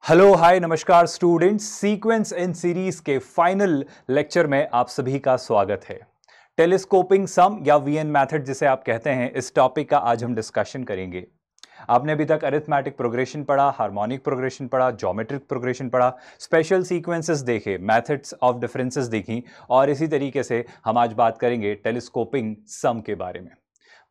Hello hi नमस्कार students, sequence in series के final lecture में आप सभी का स्वागत है। टेलीस्कोपिंग सम या वीएन मेथड जिसे आप कहते हैं, इस टॉपिक का आज हम डिस्कशन करेंगे। आपने अभी तक अरिथमेटिक प्रोग्रेशन पढ़ा, हार्मोनिक प्रोग्रेशन पढ़ा, ज्योमेट्रिक प्रोग्रेशन पढ़ा, स्पेशल सीक्वेंसेस देखे, मेथड्स ऑफ डिफरेंसेस देखी और इसी तरीके से हम आज बात करेंगे टेलीस्कोपिंग सम के बारे में।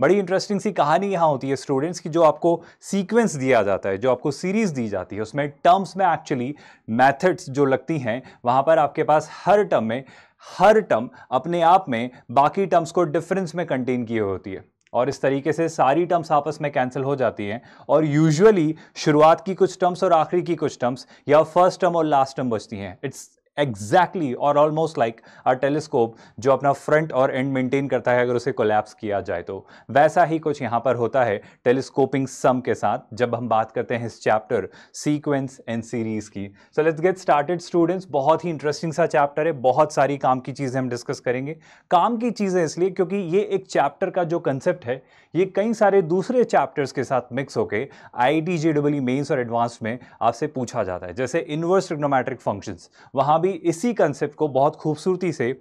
बड़ी इंटरेस्टिंग सी कहानी यहां होती है स्टूडेंट्स की, जो आपको सीक्वेंस दिया जाता है, जो आपको सीरीज दी जाती है, उसमें टर्म्स में एक्चुअली मेथड्स जो लगती हैं, वहां पर आपके पास हर टर्म अपने आप में बाकी टर्म्स को डिफरेंस में कंटेन किए होती है और इस तरीके से सारी टर्म्स आपस में कैंसिल हो जाती हैं और यूजुअली शुरुआत की कुछ टर्म्स और आखिरी की कुछ टर्म्स या फर्स्ट टर्म और लास्ट टर्म बचती हैं। इट्स एग्जैक्टली और ऑलमोस्ट लाइक अ टेलीस्कोप जो अपना फ्रंट और एंड मेंटेन करता है, अगर उसे कोलैप्स किया जाए तो वैसा ही कुछ यहां पर होता है टेलीस्कोपिंग सम के साथ, जब हम बात करते हैं इस चैप्टर सीक्वेंस एंड सीरीज की। So let's get started students. बहुत ही इंटरेस्टिंग सा चैप्टर है, बहुत सारी काम की चीजें हम डिस्कस करेंगे। काम की चीजें इसलिए क्योंकि ये एक चैप्टर का जो कंसेप्ट है ये कई सारे दूसरे चैप्टर्स के साथ मिक्स होके आईआईटी जेईई मेंस और एडवांस्ड में आपसे पूछा जाता है। जैसे इनवर्स ट्रिग्नोमेट्रिक फंक्शंस, वहां भी इसी कंसेप्ट को बहुत खूबसूरती से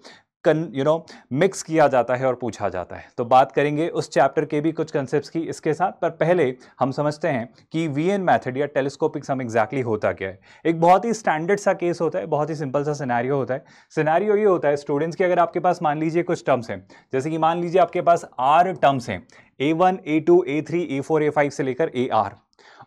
मिक्स किया जाता है और पूछा जाता है। तो बात करेंगे उस चैप्टर के भी कुछ कंसेप्ट्स की इसके साथ, पर पहले हम समझते हैं कि वीएन मेथड या टेलीस्कोपिक सम एग्जैक्टली होता क्या है। एक बहुत ही स्टैंडर्ड सा केस होता है, बहुत ही सिंपल सा सिनेरियो होता है। सिनेरियो ये होता है स्टूडेंट्स कि अगर आपके पास मान लीजिए कुछ टर्म्स हैं, जैसे कि मान लीजिए आपके पास आर टर्म्स हैं, A1 A2 A3 A4 A5 से लेकर AR,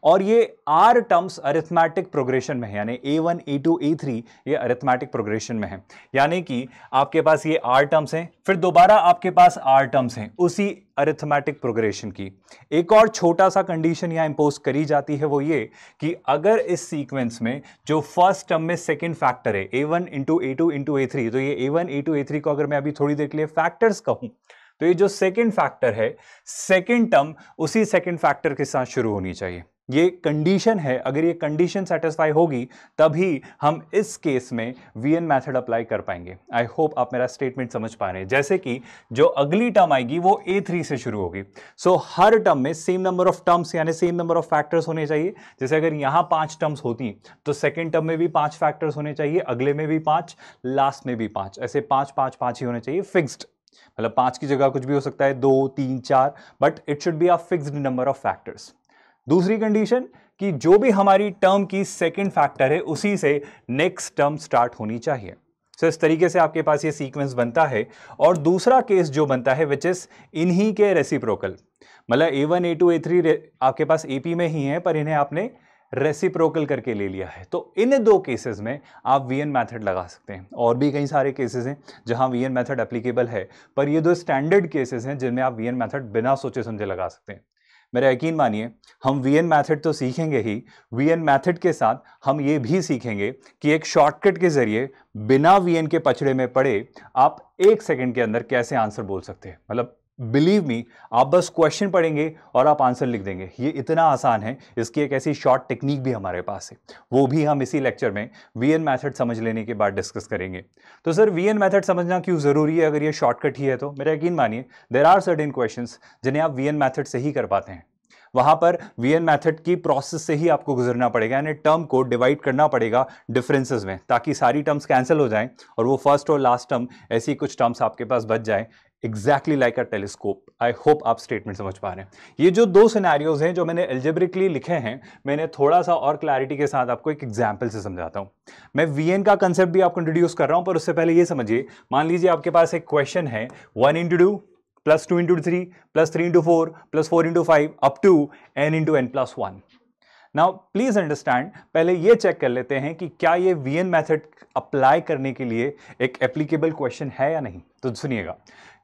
और ये आर टर्म्स अरिथमेटिक प्रोग्रेशन में है, यानी A1 A2 A3 ये अरिथमेटिक प्रोग्रेशन में है, यानी कि आपके पास ये आर टर्म्स हैं, फिर दोबारा आपके पास आर टर्म्स हैं उसी अरिथमेटिक प्रोग्रेशन की। एक और छोटा सा कंडीशन यहां इंपोज करी जाती है, वो ये कि अगर इस सीक्वेंस में जो फर्स्ट टर्म में सेकंड फैक्टर है A1 into A2 into A3, तो ये A1 A2 A3 को अगर मैं अभी थोड़ी देर के लिए फैक्टर्स कहूं, तो ये जो सेकंड फैक्टर है, सेकंड टर्म उसी सेकंड फैक्टर के साथ शुरू होनी चाहिए। ये कंडीशन है, अगर ये कंडीशन सेटिस्फाई होगी तभी हम इस केस में वीएन मेथड अप्लाई कर पाएंगे। आई होप आप मेरा स्टेटमेंट समझ पा रहे हैं। जैसे कि जो अगली टर्म आएगी वो A3 से शुरू होगी, सो हर टर्म में सेम नंबर ऑफ टर्म्स यानी सेम नंबर ऑफ फैक्टर्स होने चाहिए। जैसे अगर यहां 5 टर्म्स होती तो सेकेंड टर्म में भी 5 फैक्टर्स होने चाहिए, अगले में भी 5, लास्ट में भी 5, ऐसे 5 5 5 ही होने चाहिए फिक्स्ड। मतलब 5 की जगह कुछ भी हो सकता है, 2 3 4, but it should be a fixed number of factors. दूसरी कंडीशन कि जो भी हमारी टर्म की सेकंड फैक्टर है उसी से नेक्स्ट टर्म स्टार्ट होनी चाहिए। सो इस तरीके से आपके पास ये सीक्वेंस बनता है। और दूसरा केस जो बनता है विच इज इन्हीं के रेसिप्रोकल, मतलब A1 A2 A3 आपके पास AP में ही है, पर इन्हें आपने रेसिप्रोकल करके ले लिया है। तो इन दो केसेस में आप वीएन मेथड लगा सकते हैं। और भी कई सारे केसेस हैं जहां वीएन मेथड एप्लीकेबल है, पर ये दो स्टैंडर्ड केसेस हैं जिनमें आप वीएन मेथड बिना सोचे समझे लगा सकते हैं। मेरा यकीन मानिए, हम वीएन मेथड तो सीखेंगे ही, वीएन मेथड के साथ हम ये भी सीखेंगे कि एक शॉर्टकट के जरिए बिना वीएन के पचड़े में पड़े आप 1 सेकंड के अंदर कैसे आंसर बोल सकते हैं। मतलब बिलीव मी, आप बस क्वेश्चन पढ़ेंगे और आप आंसर लिख देंगे, ये इतना आसान है। इसकी एक ऐसी शॉर्ट टेक्निक भी हमारे पास है, वो भी हम इसी लेक्चर में वीएन मेथड समझ लेने के बाद डिस्कस करेंगे। तो सर वीएन मेथड समझना क्यों जरूरी है अगर ये शॉर्टकट ही है? तो मेरा यकीन मानिए, देयर आर सर्टेन क्वेश्चंस जिन्हें आप वीएन मेथड से ही कर पाते हैं। वहां पर वीएन मेथड की प्रोसेस से ही आपको गुजरना पड़ेगा, यानी टर्म को डिवाइड करना पड़ेगा डिफरेंसेस में, ताकि सारी टर्म्स कैंसिल हो जाएं और वो फर्स्ट और लास्ट टर्म ऐसी कुछ टर्म्स आपके पास बच जाएं, exactly like a telescope. I hope आप स्टेटमेंट समझ पा रहे हैं। ये जो दो सिनेरियोज हैं जो मैंने एल्जेब्रिकली लिखे हैं, मैंने थोड़ा सा और क्लैरिटी के साथ आपको एक एग्जांपल से समझाता हूं। मैं वीएन का कंसेप्ट भी आपको इंट्रोड्यूस कर रहा हूं, पर उससे पहले ये समझिए, मान लीजिए आपके पास एक क्वेश्चन है 1 into 2 plus 2 into 3 plus 3 into 4 plus 4 into 5 up to n into n plus 1। Now please understand, पहले ये चेक कर लेते हैं कि क्या ये वीएन मेथड अप्लाई करने के लिए एक एप्लीकेबल क्वेश्चन है या नहीं। तो सुनिएगा,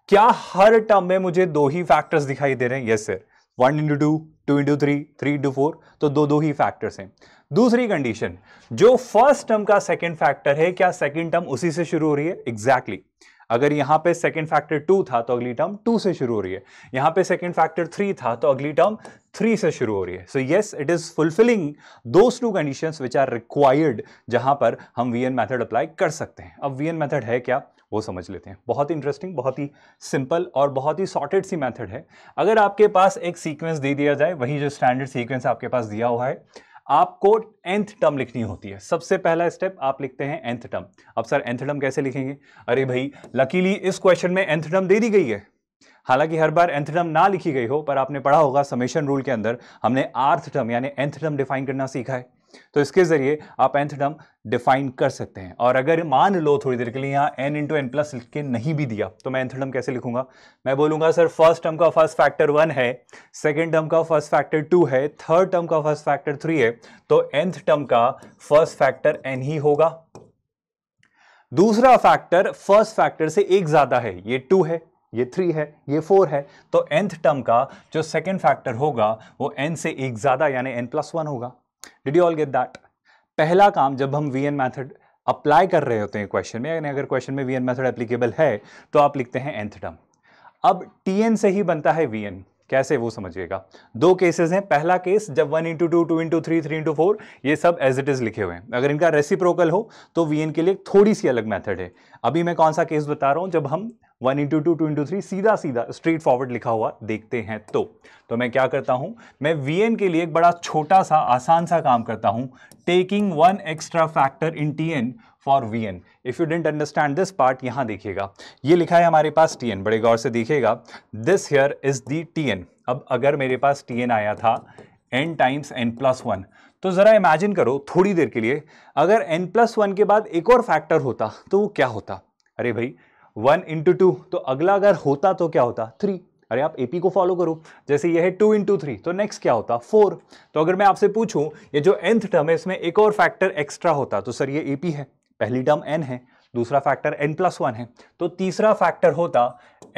क्या हर टर्म में मुझे 2 ही फैक्टर्स दिखाई दे रहे हैं? Yes sir, 1 into 2 2 into 3 3 into 4, तो दो ही फैक्टर्स हैं। दूसरी कंडीशन, जो फर्स्ट टर्म का सेकंड फैक्टर है, क्या सेकंड टर्म उसी से शुरू हो रही है? एग्जैक्टली। अगर यहां पे सेकंड फैक्टर 2 था तो अगली टर्म 2 से शुरू हो रही है, यहां पे सेकंड फैक्टर 3 था तो अगली टर्म 3 से शुरू हो रही है। So yes, it is fulfilling those 2 conditions which are required, जहां पर हम वीएन मेथड अप्लाई कर सकते हैं। अब वीएन मेथड है क्या वो समझ लेते हैं। बहुत ही इंटरेस्टिंग, बहुत ही सिंपल और बहुत ही सॉर्टेड सी मेथड है। अगर आपके पास एक सीक्वेंस दे दिया जाए, वही जो स्टैंडर्ड सीक्वेंस आपके पास दिया हुआ है, आपको nth टर्म लिखनी होती है। सबसे पहला स्टेप आप लिखते हैं nth टर्म। अब सर nth टर्म कैसे लिखेंगे? अरे भाई लकीली इस क्वेश्चन में nth टर्म दे दी गई है। हालांकि हर बार nth टर्म ना लिखी गई हो, पर आपने पढ़ा होगा समेशन रूल के अंदर हमने rth टर्म यानी nth टर्म डिफाइन करना सीखा है। तो इसके जरिए आप nth टर्म डिफाइन कर सकते हैं। और अगर मान लो थोड़ी देर के लिए यहां n इंटू एन प्लस लिख के नहीं भी दिया तो मैं nth टर्म कैसे लिखूंगा? मैं बोलूंगा सर फर्स्ट टर्म का फर्स्ट फैक्टर 1 है, सेकेंड टर्म का फर्स्ट फैक्टर 2 है, थर्ड टर्म का फर्स्ट फैक्टर 3 है, तो nth टर्म का फर्स्ट फैक्टर n ही होगा। दूसरा फैक्टर फर्स्ट फैक्टर से एक ज्यादा है, ये 2 है, ये 3 है, ये 4 है, तो nth टर्म का जो सेकेंड फैक्टर होगा वो n से एक ज्यादा यानी n+1 होगा। Did you all get that? पहला काम जब हम वीएन मेथड अप्लाई कर रहे होते हैं क्वेश्चन में, यानी अगर क्वेश्चन में वीएन मेथड एप्लीकेबल है तो आप लिखते हैं nth टर्म। अब टीएन से ही बनता है वीएन, कैसे वो समझिएगा। दो केसेस हैं। पहला केस जब 1 इंटू 2, 2 इंटू 3, 3 इंटू 4, ये सब एज इट इज लिखे हुए हैं। अगर इनका रेसिप्रोकल हो तो वीएन के लिए थोड़ी सी अलग मेथड है। अभी मैं कौन सा केस बता रहा हूं, जब हम 1 इंटू 2, 2 इंटू 3 सीधा सीधा स्ट्रेट फॉरवर्ड लिखा हुआ देखते हैं तो मैं क्या करता हूं, मैं वीएन के लिए एक बड़ा छोटा सा आसान सा काम करता हूं, taking 1 extra factor in TN for VN. If you didn't understand this part, यहां देखिएगा ये लिखा है हमारे पास टीएन, बड़े गौर से देखिएगा, this here is the TN. अब अगर मेरे पास टीएन आया था n टाइम्स n+1, तो जरा इमेजिन करो थोड़ी देर के लिए, अगर n+1 के बाद एक और फैक्टर होता तो वो क्या होता? अरे भाई 1 इंटू 2, तो अगला अगर होता तो क्या होता? 3। अरे आप एपी को फॉलो करो, जैसे ये है 2 इंटू 3, तो नेक्स्ट क्या होता? 4। तो अगर मैं आपसे पूछूं ये जो nth टर्म है इसमें एक और फैक्टर एक्स्ट्रा होता तो सर ये एपी है, पहली टर्म n है, दूसरा फैक्टर n+1 है, तो तीसरा फैक्टर होता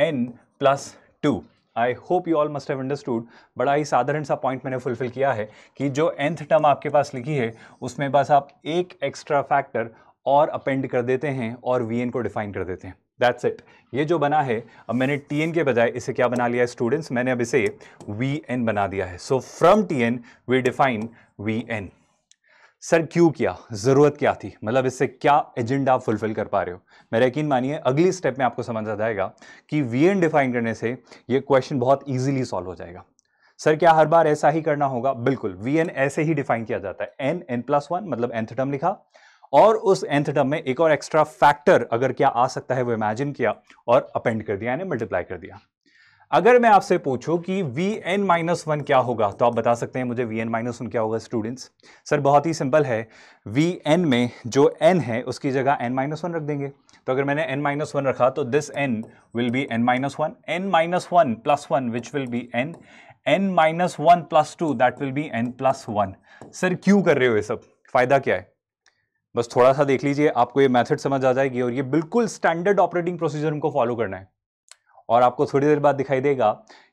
n+2। I hope you all must have understood. बड़ा ही साधारण सा पॉइंट मैंने फुलफिल किया है कि जो nth टर्म आपके पास लिखी है उसमें बस आप एक एक्स्ट्रा फैक्टर और अपेंड कर देते हैं और वीएन को डिफाइन कर देते हैं। That's it. ये जो बना है, अब मैंने टीएन के बजाय इसे क्या बना लिया है स्टूडेंट्स? मैंने अब इसे वीएन बना दिया है। So from TN we define VN. Sir क्यों किया, जरूरत क्या थी, मतलब इससे क्या एजेंडा आप फुलफिल कर पा रहे हो? मेरा यकीन मानिए अगली स्टेप में आपको समझ आ जाएगा कि वीएन डिफाइन करने से ये क्वेश्चन बहुत इजीली सॉल्व हो जाएगा। सर क्या हर बार ऐसा ही करना होगा? बिल्कुल, वीएन ऐसे ही डिफाइन किया जाता है। n+1 मतलब nth टर्म लिखा, और उस nth टर्म में एक और एक्स्ट्रा फैक्टर अगर क्या आ सकता है वो इमेजिन किया और अपेंड कर दिया यानी मल्टीप्लाई कर दिया। अगर मैं आपसे पूछूं कि Vn-1 क्या होगा तो आप बता सकते हैं मुझे Vn-1 क्या होगा स्टूडेंट्स? सर बहुत ही सिंपल है, Vn में जो n है उसकी जगह n-1 रख देंगे। तो अगर मैंने n-1 रखा तो this n will be n-1, n-1 plus 1 which will B n, n-1 plus 2 that will B n+1। Sir क्यों कर रहे हो ये सब, फायदा क्या है? बस थोड़ा सा देख लीजिए, आपको ये मेथड समझ आ जाएगी और ये बिल्कुल स्टैंडर्ड ऑपरेटिंग प्रोसीजर हमको फॉलो करना है। और आपको थोड़ी देर बाद दिखाई देगा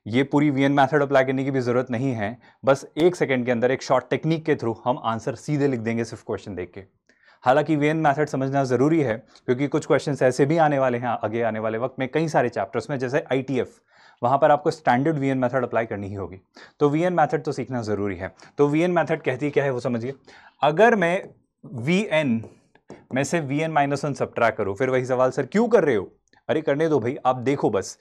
ये पूरी वीएन मेथड अप्लाई करने की भी जरूरत नहीं है, बस 1 सेकंड के अंदर एक शॉर्ट टेक्निक के थ्रू हम आंसर सीधे लिख देंगे सिर्फ क्वेश्चन देख के। हालांकि वीएन मेथड समझना जरूरी है क्योंकि कुछ क्वेश्चंस ऐसे भी आने वाले हैं आगे आने वाले वक्त में, कई सारे चैप्टर्स में, जैसे आईटीएफ, वहां पर आपको स्टैंडर्ड वीएन मेथड अप्लाई करनी ही होगी। तो वीएन मेथड तो सीखना जरूरी है। तो वीएन मेथड कहती क्या है वो समझिए। अगर मैं वीएन में से Vn-1 सब्ट्रैक्ट करो, फिर वही सवाल सर क्यों कर रहे हो? अरे करने दो भाई, आप देखो बस,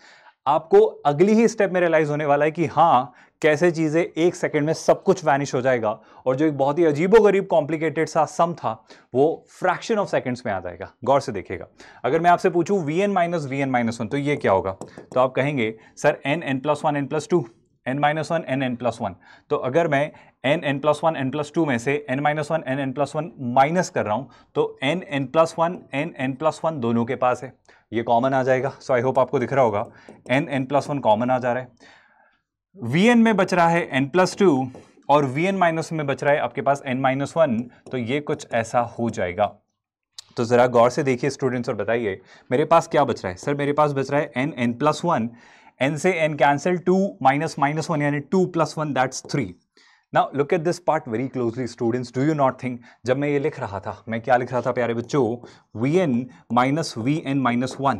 आपको अगली ही स्टेप में रियलाइज होने वाला है कि हाँ कैसे चीजें 1 सेकंड में सब कुछ वैनिश हो जाएगा और जो एक बहुत ही अजीबोगरीब कॉम्प्लिकेटेड सा सम था वो फ्रैक्शन ऑफ सेकंड्स में आ जाएगा। गौर से देखिएगा, अगर मैं आपसे पूछूं Vn-1 तो ये क्या होगा? तो आप कहेंगे sir n+1 n+2, n-1 n+1। तो अगर मैं n+1 n+2 में से n-1 n+1 माइनस कर रहा हूं तो n+1 n+1 दोनों के पास है, ये कॉमन आ जाएगा। सो आई होप आपको दिख रहा होगा n+1 कॉमन आ जा रहा है। Vn में बच रहा है n+2 और Vn- में बच रहा है आपके पास n-1, तो ये कुछ ऐसा हो जाएगा। तो जरा गौर से देखिए स्टूडेंट्स और बताइए मेरे पास क्या बच रहा है? सर मेरे पास बच रहा है n+1, n से n कैंसिल, 2 -1 यानी 2 + 1 that's 3। Now look at this part very closely students, do you not think, जब मैं ये लिख रहा था, मैं क्या लिख रहा था प्यारे बच्चों? Vn - Vn-1,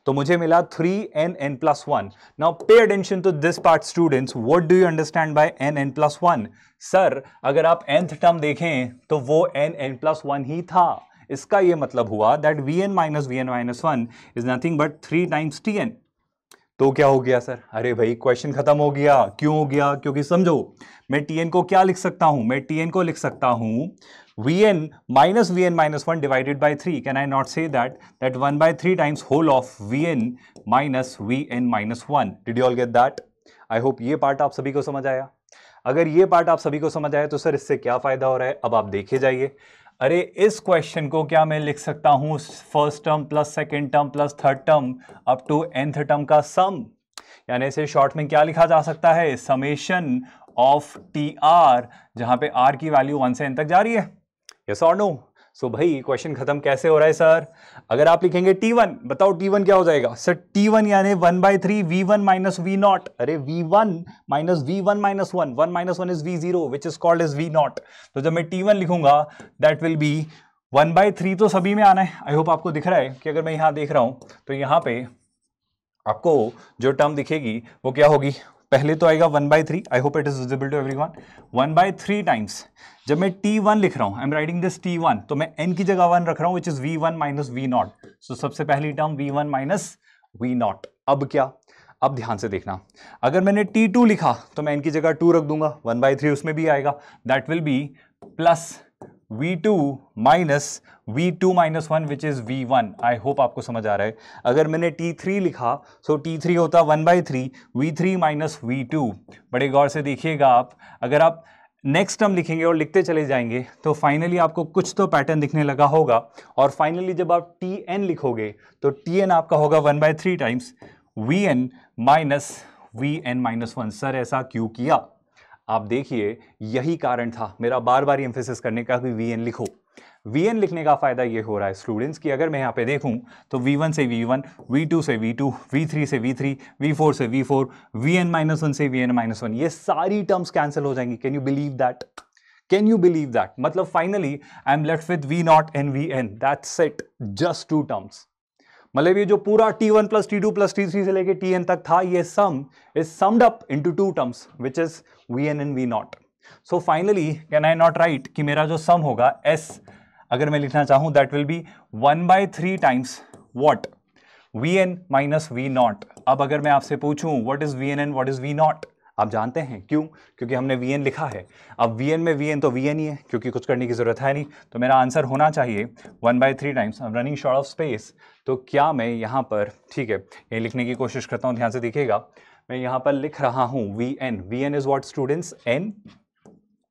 तो मुझे मिला 3nn+1। Now pay attention to this part students, what do you understand by nn+1? Sir अगर आप nth टर्म देखें तो वो nn+1 ही था। इसका ये मतलब हुआ that Vn - Vn-1 is nothing but 3 times Tn। तो क्या हो गया सर? अरे भाई क्वेश्चन खत्म हो गया। क्यों हो गया? क्योंकि समझो, मैं tn को क्या लिख सकता हूं? मैं tn को लिख सकता हूं vn minus vn minus 1 divided by 3. Can I not say that 1 by 3 times whole of vn minus vn minus 1? Did you all get that? I hope ये पार्ट आप सभी को समझ आया। अगर ये पार्ट आप सभी को समझ आया तो सर इससे क्या फायदा हो रहा है, अब आप देखे जाइए। अरे इस क्वेश्चन को क्या मैं लिख सकता हूं first term plus second term plus third term up to nth term का सम, यानी इसे शॉर्ट में क्या लिखा जा सकता है? समेशन ऑफ टी आर, जहां पे आर की वैल्यू 1 से n तक जा रही है। यस और नो? सो भाई क्वेश्चन खत्म कैसे हो रहा है सर? अगर आप लिखेंगे T1, बताओ T1 क्या हो जाएगा सर? T1 यानी 1/3 V1 माइनस V0। अरे V1 minus V1 minus 1, 1 minus 1 is V0 which is called as V0। तो जब मैं T1 लिखूंगा दैट विल बी 1/3, तो सभी में आना है। आई होप आपको दिख रहा है कि अगर मैं यहां देख रहा हूं तो यहां पे आपको जो टर्म दिखेगी वो क्या होगी? पहले तो आएगा 1/3, I hope it is visible to everyone. 1/3 times, जब मैं T1 लिख रहा हूं, I am writing this T1, तो मैं n की जगह 1 रख रहा हूं which is V1 minus V0। सो सबसे पहली टर्म V1 माइनस V0। अब क्या? अब ध्यान से देखना, अगर मैंने T2 लिखा तो मैं n की जगह 2 रख दूंगा, 1/3 उसमें भी आएगा, that will B plus V2 minus V2 minus 1 which is V1। I hope आपको समझ आ रहा है। अगर मैंने T3 लिखा सो T3 होता 1/3 V3 माइनस V2। बड़े गौर से देखिएगा आप, अगर आप नेक्स्ट टर्म लिखेंगे और लिखते चले जाएंगे तो फाइनली आपको कुछ तो पैटर्न दिखने लगा होगा, और फाइनली जब आप Tn लिखोगे तो Tn आपका होगा 1/3 times Vn minus Vn minus 1। Sir ऐसा क्यों किया? आप देखिए, यही कारण था मेरा बार बार एम्फेसिस करने का कि Vn लिखो। Vn लिखने का फायदा ये हो रहा है स्टूडेंट्स कि अगर मैं यहाँ पे देखूं तो V1 से V1, V2 से V2, V3 से V3, V4 से V4, Vn माइनस 1 से Vn माइनस 1, ये सारी टर्म्स कैंसिल हो जाएंगी। Can you believe that? Can you believe that? मतलब finally I am left with V0 and Vn, that's it, just 2 terms. मतलब ये जो पूरा T1 plus T2 plus T3 से लेके Tn तक था, ये सम is summed up into 2 terms which is Vn and V0। So finally can I not right कि मेरा जो सम होगा S, अगर मैं लिखना चाहूं that will B 1/3 times what? Vn minus V0। अब अगर मैं आपसे पूछूं what is Vn and what is V0, आप जानते हैं क्यों? क्योंकि हमने Vn लिखा है। अब Vn में Vn तो Vn ही है, क्योंकि कुछ करने की जरूरत है नहीं, तो मेरा आंसर होना चाहिए 1/3 times. I am running short of space, तो क्या मैं यहाँ पर, ठीक है, ये लिखने की कोशिश करता हूँ, ध्यान से देखिएगा। मैं यहाँ पर लिख रहा हूँ Vn। Vn is what students? n।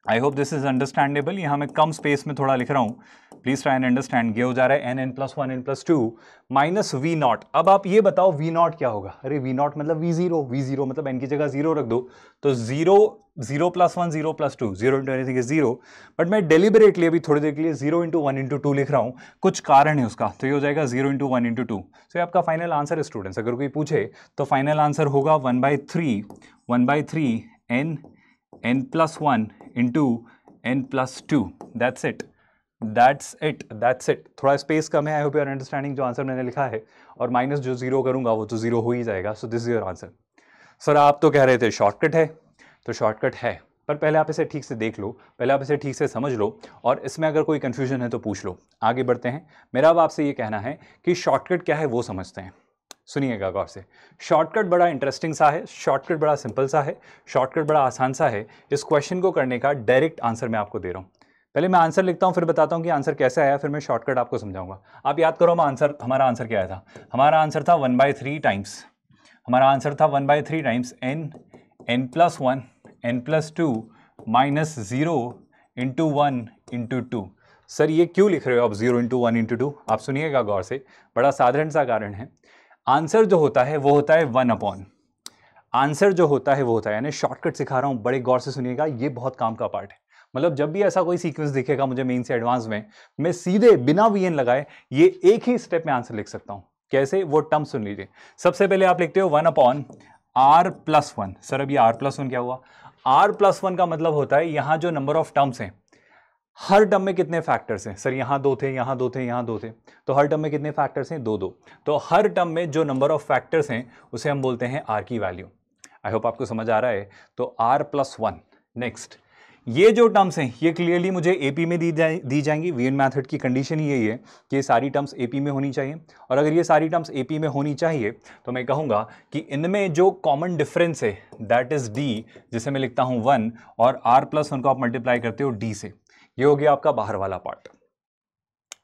I hope this is understandable. यहाँ मैं कम स्पेस में थोड़ा लिख रहा हूँ, प्लीज ट्राई एंड अंडरस्टैंड। ये हो जा रहा है n plus 1 n plus 2 minus V0। अब आप ये बताओ V0 क्या होगा? अरे V0 मतलब V0, V0 मतलब n की जगह 0 रख दो, तो 0 0 plus 1 0 plus 2, 0 into anything is 0। But मैं डेलिबरेटली अभी थोड़ी देर के लिए 0 इंटू 1 इंटू 2 लिख रहा हूँ, कुछ कारण है उसका, तो ये हो जाएगा 0 इंटू 1 इंटू 2। सो आपका फाइनल आंसर है स्टूडेंट्स, अगर कोई पूछे तो फाइनल आंसर होगा 1/3 n plus 1 into n plus 2। That's it, that's it, that's it. थोड़ा स्पेस कम है, I hope you are understanding जो आंसर मैंने लिखा है, और माइनस जो 0 करूंगा वो तो 0 हो ही जाएगा। So this is your answer. Sir आप तो कह रहे थे शॉर्टकट है, तो शॉर्टकट है, पर पहले आप इसे ठीक से देख लो, पहले आप इसे ठीक से समझ लो, और इसमें अगर कोई कंफ्यूजन है तो पूछ लो। आगे बढ़ते हैं। मेरा अब आपसे ये कहना है कि शॉर्टकट क्या है वो समझते हैं। सुनिएगा गौर से, शॉर्टकट बड़ा इंटरेस्टिंग सा है, शॉर्टकट बड़ा सिंपल सा है, शॉर्टकट बड़ा आसान सा है। इस क्वेश्चन को करने का डायरेक्ट आंसर मैं आपको दे रहा हूँ। पहले मैं आंसर लिखता हूँ, फिर बताता हूँ कि आंसर कैसे आया, फिर मैं शॉर्टकट आपको समझाऊंगा। आप याद करो हमारा आंसर क्या आया था? हमारा आंसर था 1/3 टाइम्स, हमारा आंसर था 1/3 times n plus 1 n plus 2 minus 0 into 1 into 2। Sir ये क्यों लिख रहे हो आप 0 इंटू 1 इंटू 2? आप सुनिएगा गौर से, बड़ा साधारण सा कारण है। आंसर जो होता है वो होता है 1/, आंसर जो होता है वो होता है, यानी शॉर्टकट सिखा रहा हूं, बड़े गौर से सुनिएगा, ये बहुत काम का पार्ट है। मतलब जब भी ऐसा कोई सीक्वेंस दिखेगा मुझे मेन से एडवांस में, मैं सीधे बिना Vn लगाए ये एक ही स्टेप में आंसर लिख सकता हूं। कैसे? वो टर्म सुन लीजिए। सबसे पहले आप लिखते हो 1/r प्लस 1। सर अभी r प्लस 1 क्या हुआ? r प्लस 1 का मतलब होता है यहां जो नंबर ऑफ टर्म्स हैं, हर टर्म में कितने फैक्टर्स हैं? सर यहां 2 थे, यहां 2 थे, यहां 2 थे, तो हर टर्म में कितने फैक्टर्स हैं? 2 2। तो हर टर्म में जो नंबर ऑफ फैक्टर्स हैं उसे हम बोलते हैं r की वैल्यू। आई होप आपको समझ आ रहा है। तो r प्लस 1। नेक्स्ट, ये जो टर्म्स हैं ये क्लियरली मुझे एपी में दी जाएंगी। वीएन मेथड की कंडीशन ही यही है कि ये सारी टर्म्स एपी में होनी चाहिए, और अगर ये सारी टर्म्स एपी में होनी चाहिए तो मैं कहूंगा कि इनमें जो कॉमन डिफरेंस है दैट इज डी, जिसे मैं लिखता हूं 1, और r+1 को आप मल्टीप्लाई करते हो d से। ये हो गया आपका बाहर वाला पार्ट।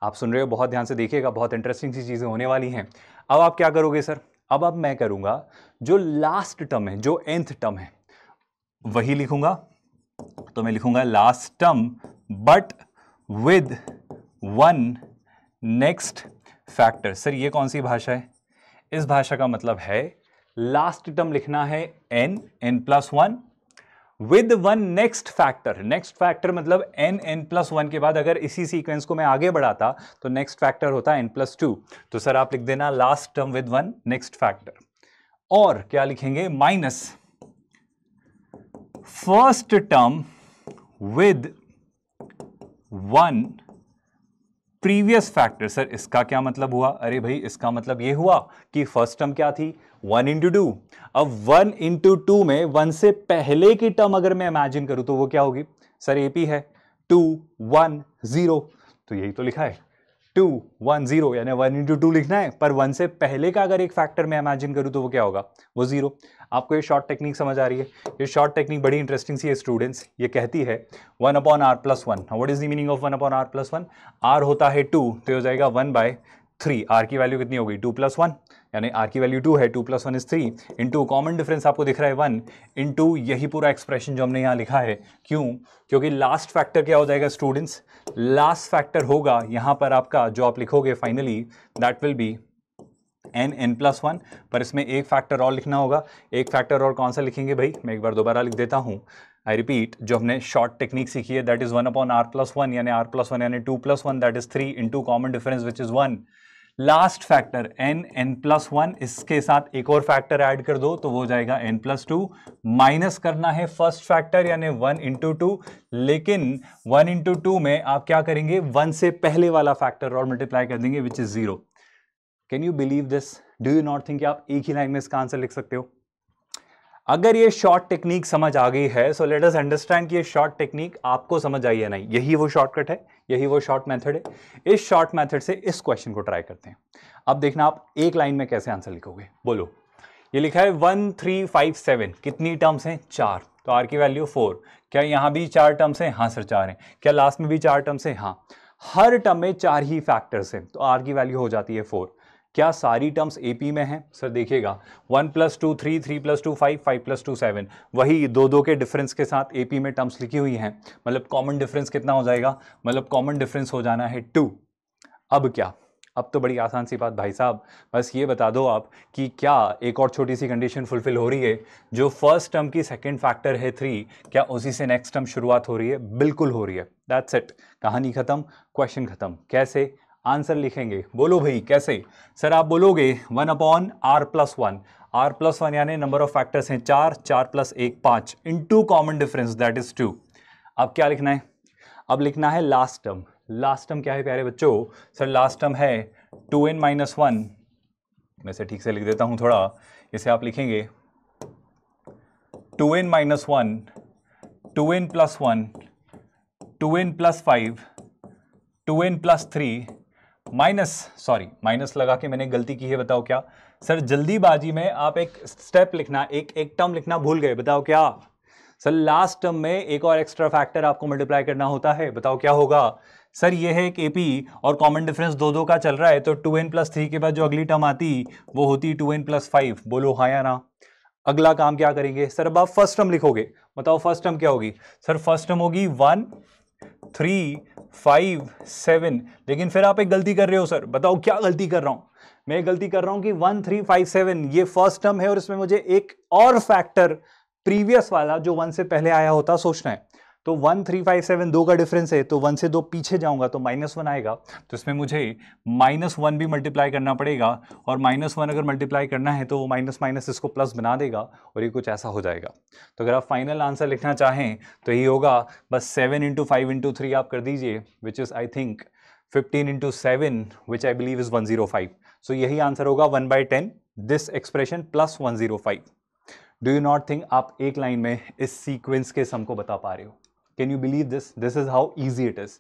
आप सुन रहे हो, बहुत ध्यान से देखिएगा, बहुत इंटरेस्टिंग सी चीजें होने वाली हैं। अब आप क्या करोगे सर? अब मैं करूंगा जो लास्ट टर्म है, जो nth टर्म है वही लिखूंगा। तो मैं लिखूंगा last term but with 1 next factor. Sir ये कौन सी भाषा है? इस भाषा का मतलब है लास्ट टर्म लिखना है n+1 with 1 next factor. Next factor मतलब n+1 के बाद अगर इसी सीक्वेंस को मैं आगे बढ़ाता तो नेक्स्ट फैक्टर होता n+2। तो सर आप लिख देना last term with 1 next factor, और क्या लिखेंगे? Minus first term with 1 previous factor. Sir इसका क्या मतलब हुआ? अरे भाई इसका मतलब ये हुआ कि फर्स्ट टर्म क्या थी? 1 × 2। अब 1 × 2 में 1 से पहले की टर्म अगर मैं इमेजिन करूं तो वो क्या होगी? सर एपी है 2 1 0, तो यही तो लिखा है 2 1 0, यानी 1 × 2 लिखना है, पर 1 से पहले का अगर एक फैक्टर मैं इमेजिन करूं तो वो क्या होगा? वो 0। आपको ये शॉर्ट टेक्निक समझ आ रही है? ये शॉर्ट टेक्निक बड़ी इंटरेस्टिंग सी है स्टूडेंट्स। ये कहती है 1/r+1। What is the meaning of 1/r+1? r होता है 2, तो हो जाएगा 1/3। r की वैल्यू कितनी हो गई? 2 + 1, यानी r की वैल्यू 2 है, 2 + 1 = 3, इंटू कॉमन डिफरेंस आपको दिख रहा है 1, इंटू यही पूरा एक्सप्रेशन जो हमने यहाँ लिखा है। क्यों? क्योंकि लास्ट फैक्टर क्या हो जाएगा स्टूडेंट्स? लास्ट फैक्टर होगा यहाँ पर आपका जो आप लिखोगे finally that will B n+1, पर इसमें एक फैक्टर और लिखना होगा। एक फैक्टर और कौन सा लिखेंगे भाई? मैं एक बार दोबारा लिख देता हूँ। आई रिपीट, जो हमने शॉर्ट टेक्निक सीखी है दैट इज 1/r+1, यानी r+1 यानी 2 + 1 that is 3, into common difference which is 1। Last factor n+1, इसके साथ एक और फैक्टर ऐड कर दो तो वो हो जाएगा n+2। माइनस करना है फर्स्ट फैक्टर यानी 1 × 2, लेकिन 1 × 2 में आप क्या करेंगे? 1 से पहले वाला फैक्टर और मल्टीप्लाई कर देंगे which is 0। Can you believe this? Do you not think आप एक ही लाइन में इसका आंसर लिख सकते हो? अगर ये शॉर्ट टेक्निक समझ आ गई है सो लेट अस अंडरस्टैंड कि ये शॉर्ट टेक्निक आपको समझ आई है नहीं। यही वो शॉर्टकट है, यही वो शॉर्ट मेथड है। इस शॉर्ट मेथड से इस क्वेश्चन को ट्राई करते हैं। अब देखना आप एक लाइन में कैसे आंसर लिखोगे। बोलो। ये लिखा है 1 3 5 7, कितनी टर्म्स हैं? 4, तो आर की वैल्यू 4। क्या यहां भी 4 टर्म्स हैं? हाँ सर 4 हैं। क्या लास्ट में भी 4 टर्म्स हैं? हाँ। हर टर्म में 4 ही फैक्टर्स हैं, तो आर की वैल्यू हो जाती है 4। क्या सारी टर्म्स एपी में हैं? सर देखिएगा 1 + 2 3, 3 + 2 5, 5 + 2 7, वही 2 के डिफरेंस के साथ एपी में टर्म्स लिखी हुई हैं। मतलब कॉमन डिफरेंस कितना हो जाएगा? मतलब कॉमन डिफरेंस हो जाना है 2। अब क्या? अब तो बड़ी आसान सी बात भाई साहब, बस ये बता दो आप कि क्या एक और छोटी सी कंडीशन फुलफिल हो रही है? जो फर्स्ट टर्म की सेकंड फैक्टर है 3, क्या उसी से नेक्स्ट टर्म शुरुआत हो रही है? बिल्कुल हो रही है। दैट्स इट, कहानी खत्म, क्वेश्चन खत्म। कैसे आंसर लिखेंगे? बोलो भाई कैसे? सर आप बोलोगे 1/r+1। r+1 यानी नंबर ऑफ फैक्टर्स हैं 4, 4 + 1 5, into common difference that is 2। अब क्या लिखना है? अब लिखना है लास्ट टर्म। लास्ट टर्म क्या है प्यारे बच्चों? सर लास्ट टर्म है 2n - 1। मैं से ठीक से लिख देता हूं थोड़ा, इसे आप लिखेंगे 2n - 1, 2n + 1, 2n + 5, 2n + 3 minus लगा के मैंने गलती की है। बताओ क्या? सर जल्दीबाजी में आप एक स्टेप लिखना, एक टर्म लिखना भूल गए। बताओ क्या? सर लास्ट टर्म में एक और एक्स्ट्रा फैक्टर आपको मल्टीप्लाई करना होता है। बताओ क्या होगा? सर ये है एक एपी और कॉमन डिफरेंस 2 का चल रहा है, तो 2n + 3 के बाद जो अगली टर्म आती वो होती 2n + 5। बोलो हाँ या ना? अगला काम क्या करेंगे? सर अब आप फर्स्ट टर्म लिखोगे। बताओ फर्स्ट टर्म क्या होगी? सर फर्स्ट टर्म होगी 1 3 5 7, लेकिन फिर आप एक गलती कर रहे हो। सर बताओ क्या गलती कर रहा हूं? मैं गलती कर रहा हूं कि 1 3 5 7 ये फर्स्ट टर्म है और इसमें मुझे एक और फैक्टर प्रीवियस वाला जो 1 से पहले आया होता सोचना है। तो 1 3 5 7 2 का डिफरेंस है, तो 1 से 2 पीछे जाऊंगा तो -1 आएगा, तो इसमें मुझे -1 भी मल्टीप्लाई करना पड़ेगा, और -1 अगर मल्टीप्लाई करना है तो माइनस माइनस इसको प्लस बना देगा और ये कुछ ऐसा हो जाएगा। तो अगर आप फाइनल आंसर लिखना चाहें तो यही होगा, बस 7 × 5 × 3 आप कर दीजिए, which is I think 15 × 7 which I believe is 105। सो यही आंसर होगा 1/10 this expression plus 105। Do you not think आप एक लाइन में इस सीक्वेंस के सम को बता पा रहे हो? Can you believe this is how easy it is.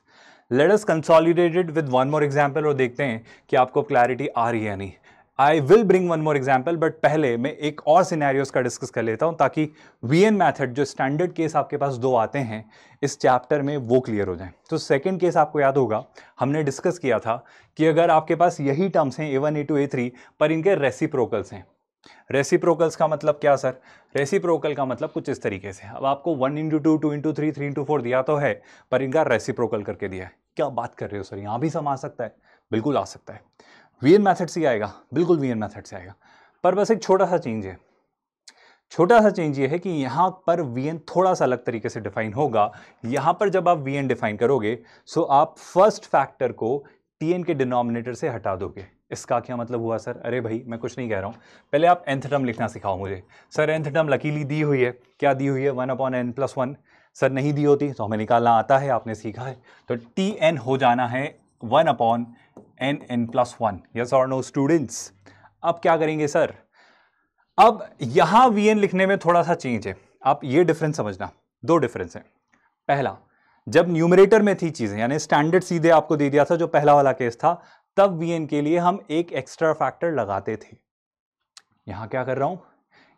Let us consolidate it with one more example और देखते हैं कि आपको क्लैरिटी आ रही है नहीं। I will bring one more example, but पहले मैं एक और सिनेरियोस का डिस्कस कर लेता हूं ताकि वीएन मैथड जो स्टैंडर्ड केस आपके पास 2 आते हैं इस चैप्टर में वो क्लियर हो जाए। तो सेकंड केस आपको याद होगा, हमने डिस्कस किया था कि अगर आपके पास यही टर्म्स हैं A1 A2 A3 पर इनके रेसिप्रोकल्स हैं। रेसिप्रोकल्स का मतलब क्या सर? रेसिप्रोकल का मतलब कुछ इस तरीके से, अब आपको 1 into 2 2 into 3 3 into 4 दिया तो है, पर इनका रेसिप्रोकल करके दिया है। क्या बात कर रहे हो सर, यहां भी सम आ सकता है? बिल्कुल आ सकता है, वीएन मैथड से आएगा, बिल्कुल वीएन मैथड से आएगा, पर बस एक छोटा सा चेंज है। छोटा सा चेंज ये है कि यहां पर वीएन थोड़ा सा अलग तरीके से डिफाइन होगा। यहां पर जब आप वीएन डिफाइन करोगे सो आप फर्स्ट फैक्टर को टीएन के डिनोमिनेटर से हटा दोगे। इसका क्या मतलब हुआ सर? अरे भाई मैं कुछ नहीं कह रहा हूं, पहले आप nth टर्म लिखना सिखाओ मुझे। सर nth टर्म लकीली दी हुई है, क्या दी हुई है? 1/n+1। सर नहीं दी होती तो हमें निकालना आता है, आपने सीखा है, तो tn हो जाना है 1/nn+1। यस और नो स्टूडेंट्स? अब क्या करेंगे सर? अब यहां वीएन लिखने में थोड़ा सा चेंज है, आप ये डिफरेंस समझना। 2 डिफरेंस है। पहला, जब न्यूमरेटर में थी चीजें, यानी स्टैंडर्ड सीधे आपको दे दिया था जो पहला वाला केस था, तब वीएन के लिए हम एक एक्स्ट्रा फैक्टर लगाते थे। यहां क्या कर रहा हूं,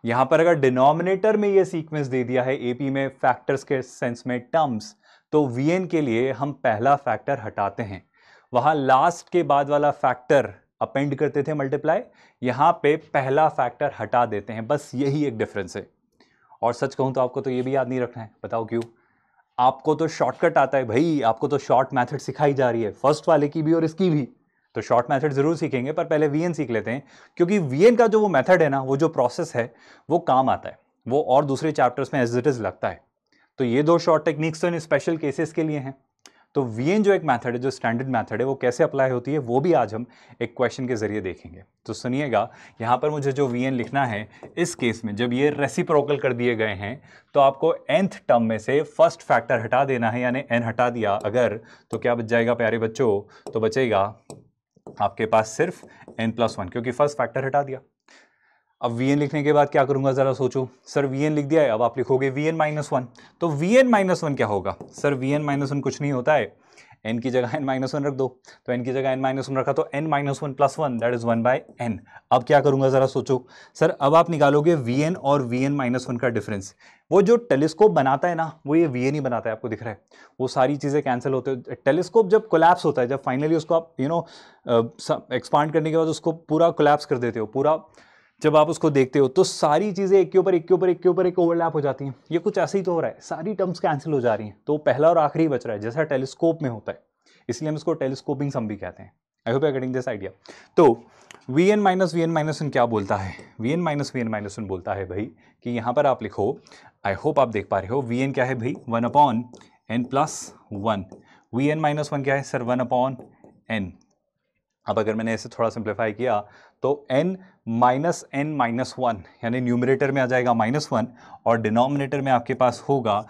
यहां पर अगर डिनोमिनेटर में ये सीक्वेंस दे दिया है एपी में फैक्टर्स के सेंस में टर्म्स, तो वीएन के लिए हम पहला फैक्टर हटाते हैं। वहां लास्ट के बाद वाला फैक्टर अपेंड करते थे मल्टीप्लाई, यहां पे पहला फैक्टर हटा देते हैं। बस यही एक डिफरेंस है। और सच कहूं तो आपको तो ये भी याद नहीं रखना है, बताओ क्यों? आपको तो शॉर्टकट आता है भाई, आपको तो शॉर्ट मेथड सिखाई जा रही है, फर्स्ट वाले की भी और इसकी भी। तो शॉर्ट मेथड जरूर सीखेंगे, पर पहले वीएन सीख लेते हैं, क्योंकि वीएन का जो वो मेथड है ना, वो जो प्रोसेस है वो काम आता है, वो और दूसरे चैप्टर्स में एज इट इज लगता है। तो ये 2 शॉर्ट टेक्निक्स तो इन स्पेशल केसेस के लिए हैं। तो वीएन जो एक मेथड है, जो स्टैंडर्ड मेथड है, वो कैसे अप्लाई होती है वो भी आज हम एक क्वेश्चन के जरिए देखेंगे। तो सुनिएगा, यहां पर मुझे जो वीएन लिखना है इस केस में, जब ये रेसिप्रोकल कर दिए गए हैं तो आपको nth टर्म में से फर्स्ट फैक्टर हटा देना है, यानी n हटा दिया अगर, तो क्या बच जाएगा प्यारे बच्चों? तो बचेगा आपके पास सिर्फ n+1, क्योंकि फर्स्ट फैक्टर हटा दिया। अब वीएन लिखने के बाद क्या करूंगा जरा सोचो। सर वीएन लिख दिया है, अब आप लिखोगे vn-1। तो vn-1 क्या होगा? सर vn-1 कुछ नहीं होता है, n की जगह n-1 रख दो, तो n की जगह n-1 रखा तो n-1+1 दैट इज 1/n। अब क्या करूंगा जरा सोचो। सर अब आप निकालोगे vn और vn-1 का डिफरेंस। वो जो टेलीस्कोप बनाता है ना, वो ये वीएन ही बनाता है, आपको दिख रहा है। वो सारी चीजें कैंसिल होते हैं। टेलीस्कोप जब कोलैप्स होता है, जब फाइनली उसको आप एक्सपांड करने के बाद उसको पूरा कोलैप्स कर देते हो, पूरा जब आप उसको देखते हो तो सारी चीजें एक के ऊपर एक के ऊपर एक के ऊपर एक ओवरलैप हो जाती हैं। ये कुछ ऐसे ही तो हो रहा है, सारी टर्म्स कैंसिल हो जा रही हैं, तो पहला और आखिरी बच रहा है, जैसा टेलीस्कोप में होता है। इसलिए हम इसको टेलीस्कोपिंग सम भी कहते हैं। I hope you are getting this idea. तो vn-vn-1 क्या बोलता है? vn-vn-1 बोलता है भाई कि यहां पर आप लिखो, आई होप आप देख पा रहे हो, vn क्या है भाई? 1/n+1। vn-1 क्या है सर? 1/n। अब अगर मैंने इसे थोड़ा सिंप्लीफाई किया तो n-n-1 यानी न्यूमरेटर में आ जाएगा -1 और डिनोमिनेटर में आपके पास होगा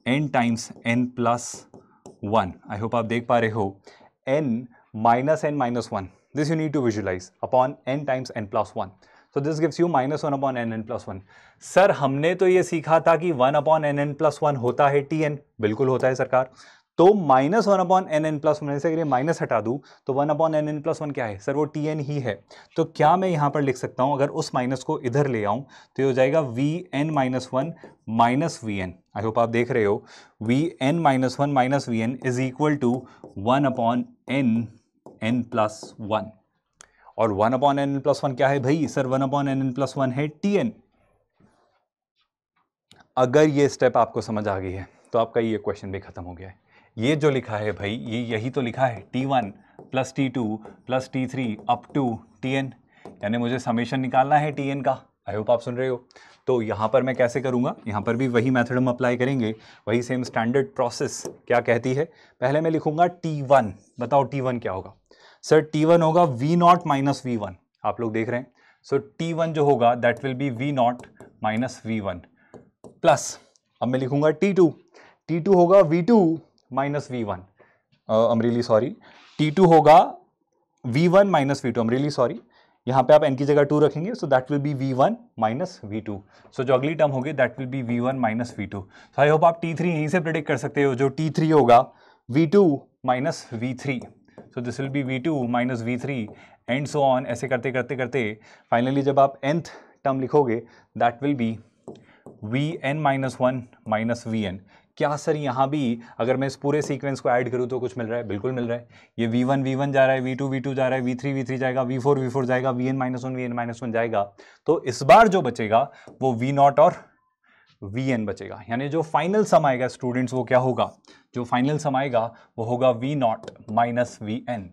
n times n+1। I hope आप देख पा रहे हो, n-n-1, this you need to visualise, upon n times n+1। So this gives you -1/nn+1। Sir हमने तो ये सीखा था कि 1/nn+1 होता है tn, बिल्कुल होता है सरकार। तो -1/nn+1 से अगर ये माइनस हटा दूं तो 1/nn+1 क्या है सर? वो tn ही है। तो क्या मैं यहां पर लिख सकता हूं, अगर उस माइनस को इधर ले आऊं तो ये हो जाएगा vn-1 minus vn। I hope आप देख रहे हो, vn-1 minus vn is equal to 1/nn+1। और 1/nn+1 क्या है भाई सर? 1/nn+1 है tn। अगर ये स्टेप आपको समझ आ गई है तो आपका ये क्वेश्चन भी खत्म हो गया है। ये जो लिखा है भाई, ये यही तो लिखा है, t1 plus t2 plus t3 up to tn, यानी मुझे समेशन निकालना है tn का। आई होप आप सुन रहे हो। तो यहां पर मैं कैसे करूंगा? यहां पर भी वही मेथड हम अप्लाई करेंगे, वही सेम स्टैंडर्ड प्रोसेस। क्या कहती है? पहले मैं लिखूंगा t1। बताओ t1 क्या होगा सर? t1 होगा v0 माइनस v1। आप लोग देख रहे हैं, सो t1 जो होगा that will B v0 minus v1 plus, अब मैं लिखूंगा t2। t2 होगा v2 minus v1। I'm really sorry, t2 होगा v1 minus v2। I'm really sorry, यहाँ पे आप n की जगह 2 रखेंगे, so that will B v1 minus v2। सो जो अगली टर्म होगी that will B v1 minus v2। So I hope आप t3 यहीं से प्रेडिक्ट कर सकते हो, जो t3 होगा v2 minus v3। So this will be v2 minus v3 and so on, ऐसे करते करते करते फाइनली जब आप nth टर्म लिखोगे that will B vn minus 1 minus vn। क्या सर यहाँ भी अगर मैं इस पूरे सीक्वेंस को ऐड करूँ तो कुछ मिल रहा है? बिल्कुल मिल रहा है। ये v1 जा रहा है, v2 जा रहा है, v3 जाएगा, v4 जाएगा, vn माइनस 1 जाएगा। तो इस बार जो बचेगा वो v0 और vn बचेगा, यानी जो फाइनल सम आएगा स्टूडेंट्स वो क्या होगा? जो फाइनल सम आएगा वो होगा v0 माइनस vn।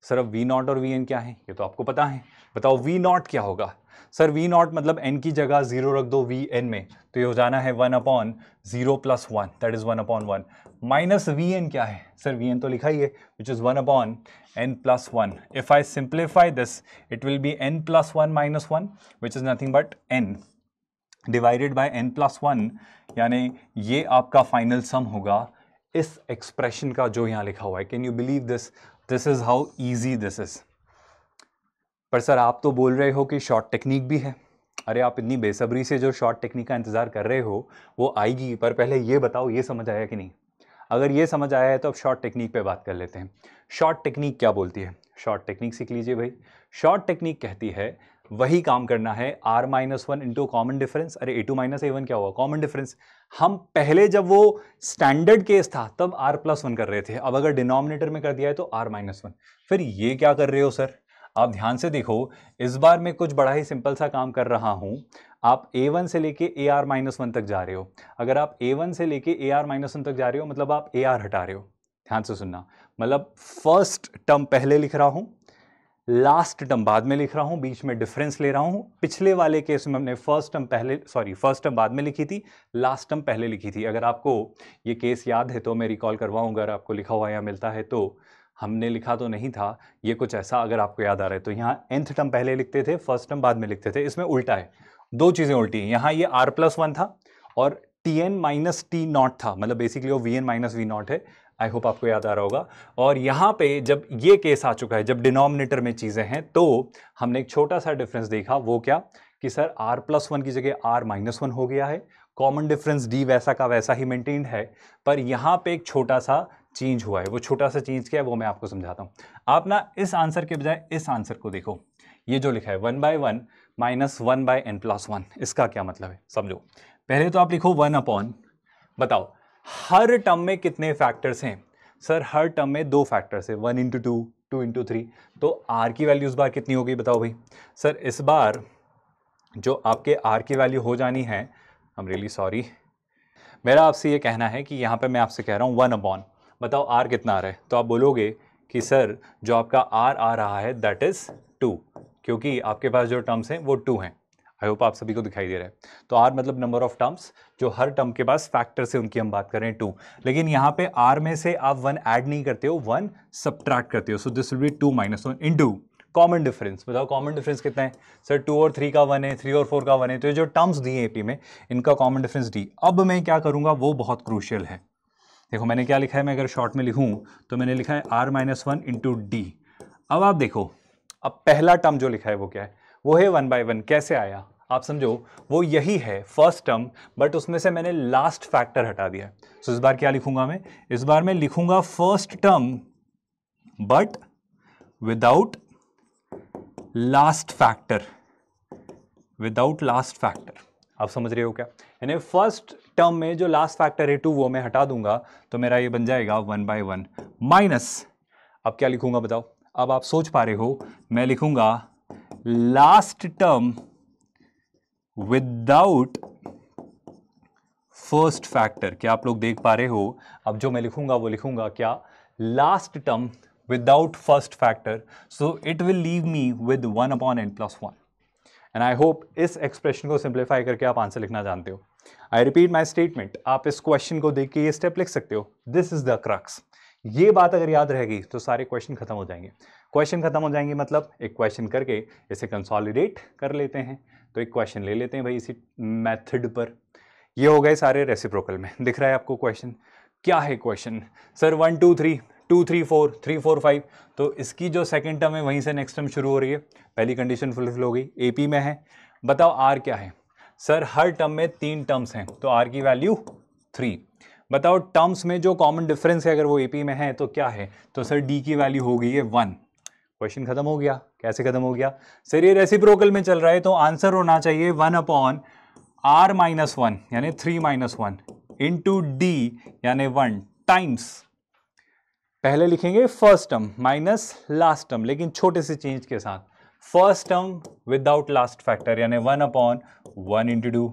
सर अब v0 और vn क्या है ये तो आपको पता है, बताओ v0 क्या होगा? सर v0 मतलब n की जगह 0 रख दो vn में, तो ये हो जाना है 1 upon 0 plus 1, that is 1 upon 1। Minus vn क्या है? सर vn तो लिखा ही है, विच is 1 upon n plus 1। If I simplify this it will be n plus 1 minus 1, which is nothing but n divided by n plus 1, यानी ये आपका final सम होगा इस एक्सप्रेशन का जो यहां लिखा हुआ है। Can you believe this? This is how easy this is. पर सर आप तो बोल रहे हो कि शॉर्ट टेक्निक भी है। अरे आप इतनी बेसब्री से जो शॉर्ट टेक्निक का इंतजार कर रहे हो वो आएगी, पर पहले ये बताओ ये समझ आया कि नहीं? अगर ये समझ आया है तो अब शॉर्ट टेक्निक पे बात कर लेते हैं। शॉर्ट टेक्निक क्या बोलती है? शॉर्ट टेक्निक सीख लीजिए भाई। शॉर्ट टेक्निक कहती है वही काम करना है r minus 1 into common difference. अरे a2 माइनस a1 क्या हुआ? Common difference. हम पहले जब वो स्टैंडर्ड केस था तब r प्लस 1 कर रहे थे, अब अगर डिनोमिनेटर में कर दिया है तो r माइनस 1। फिर ये क्या कर रहे हो सर? आप ध्यान से देखो, इस बार मैं कुछ बड़ा ही सिंपल सा काम कर रहा हूं। आप a1 से लेके ar माइनस 1 तक जा रहे हो। अगर आप a1 से लेके ar माइनस 1 तक जा रहे हो मतलब आप ar हटा रहे हो। ध्यान से सुनना, मतलब फर्स्ट टर्म पहले लिख रहा हूं, लास्ट टर्म बाद में लिख रहा हूं, बीच में डिफरेंस ले रहा हूं। पिछले वाले केस में हमने फर्स्ट टर्म बाद में लिखी थी, लास्ट टर्म पहले लिखी थी। अगर आपको ये केस याद है तो मैं रिकॉल करवाऊंगा, अगर आपको लिखा हुआ यहाँ मिलता है तो। हमने लिखा तो नहीं था ये कुछ ऐसा, अगर आपको याद आ रहा है तो। यहाँ nth टर्म पहले लिखते थे, फर्स्ट टर्म बाद में लिखते थे। इसमें उल्टा है, दो चीजें उल्टी हैं। यहाँ ये r प्लस 1 था और tn माइनस टी नॉट था, मतलब बेसिकली वो vn माइनस वी नॉट है। आई होप आपको याद आ रहा होगा। और यहाँ पे जब ये केस आ चुका है, जब डिनोमिनेटर में चीजें हैं, तो हमने एक छोटा सा डिफरेंस देखा। वो क्या कि सर r प्लस 1 की जगह r माइनस 1 हो गया है। कॉमन डिफरेंस d वैसा का वैसा ही मेंटेन्ड है, पर यहाँ पे एक छोटा सा चेंज हुआ है। वो छोटा सा चेंज क्या है वो मैं आपको समझाता हूँ। आप ना इस आंसर के बजाय इस आंसर को देखो, ये जो लिखा है 1/1 माइनस 1/n प्लस 1, इसका क्या मतलब है समझो। पहले तो आप लिखो 1 अपॉन, बताओ हर टर्म में कितने फैक्टर्स हैं? सर हर टर्म में 2 फैक्टर्स है, 1 इंटू 2, 2 इंटू 3। तो r की वैल्यू इस बार कितनी हो गई बताओ भाई? सर इस बार जो आपके r की वैल्यू हो जानी है, आई एम रियली सॉरी, मेरा आपसे ये कहना है कि यहाँ पे मैं आपसे कह रहा हूँ 1 अपॉन, बताओ r कितना आ रहा है? तो आप बोलोगे कि सर जो आपका r आ रहा है दैट इज 2, क्योंकि आपके पास जो टर्म्स हैं वो 2 हैं। आई होप आप सभी को दिखाई दे रहा है। तो r मतलब नंबर ऑफ टर्म्स, जो हर टर्म के पास फैक्टर से उनकी हम बात कर रहे हैं 2। लेकिन यहाँ पे r में से आप 1 ऐड नहीं करते हो, 1 सब्ट्रैक्ट करते हो। So this will be 2 minus 1 into common difference. बताओ कॉमन डिफरेंस कितना है? सर 2 और 3 का 1 है, 3 और 4 का 1 है। तो ये जो टर्म्स दिए एपी में इनका कॉमन डिफरेंस d। अब मैं क्या करूंगा वो बहुत क्रूशियल है। देखो मैंने क्या लिखा है, मैं अगर शॉर्ट में लिखूं तो मैंने लिखा है r माइनस 1 इंटू डी। अब आप देखो, अब पहला टर्म जो लिखा है वो क्या है? वो है 1/1। कैसे आया आप समझो, वो यही है फर्स्ट टर्म, बट उसमें से मैंने लास्ट फैक्टर हटा दिया। सो इस बार क्या लिखूंगा मैं? इस बार मैं लिखूंगा first term but without last factor, without last factor. आप समझ रहे हो क्या? यानी फर्स्ट टर्म में जो लास्ट फैक्टर है 2 वो मैं हटा दूंगा, तो मेरा ये बन जाएगा 1/1 माइनस, अब क्या लिखूंगा बताओ? अब आप सोच पा रहे हो, मैं लिखूंगा last term without first factor. क्या आप लोग देख पा रहे हो? अब जो मैं लिखूंगा वो लिखूंगा क्या? Last term without first factor. So it will leave me with 1 upon n plus 1। And I hope इस एक्सप्रेशन को सिंप्लीफाई करके आप आंसर लिखना जानते हो। आई रिपीट माई स्टेटमेंट, आप इस क्वेश्चन को देख के ये स्टेप लिख सकते हो। This is the crux. ये बात अगर याद रहेगी तो सारे क्वेश्चन खत्म हो जाएंगे। क्वेश्चन खत्म हो जाएंगे मतलब एक क्वेश्चन करके इसे कंसोलिडेट कर लेते हैं। तो एक क्वेश्चन ले लेते हैं भाई इसी मेथड पर। ये हो गए सारे रेसिप्रोकल में। दिख रहा है आपको क्वेश्चन? क्या है क्वेश्चन? सर 1 2 3 2 3 4 3 4 5, तो इसकी जो सेकंड टर्म है वहीं से नेक्स्ट टर्म शुरू हो रही है, पहली कंडीशन फुलफिल हो गई, एपी में है। बताओ आर क्या है? सर हर टर्म में 3 टर्म्स हैं, तो आर की वैल्यू 3। बताओ टर्म्स में जो कॉमन डिफरेंस है अगर वो एपी में है तो क्या है? तो सर डी की वैल्यू हो गई है 1। क्वेश्चन खत्म हो गया। कैसे खत्म हो गया? सर ये रेसिप्रोकल में चल रहा है तो आंसर होना चाहिए 1 अपॉन r माइनस 1 यानी 3 माइनस 1 इंटू डी यानी 1 टाइम्स, पहले लिखेंगे first term minus last term, लेकिन छोटे से चेंज के साथ, first term without last factor यानी 1 upon 1 into 2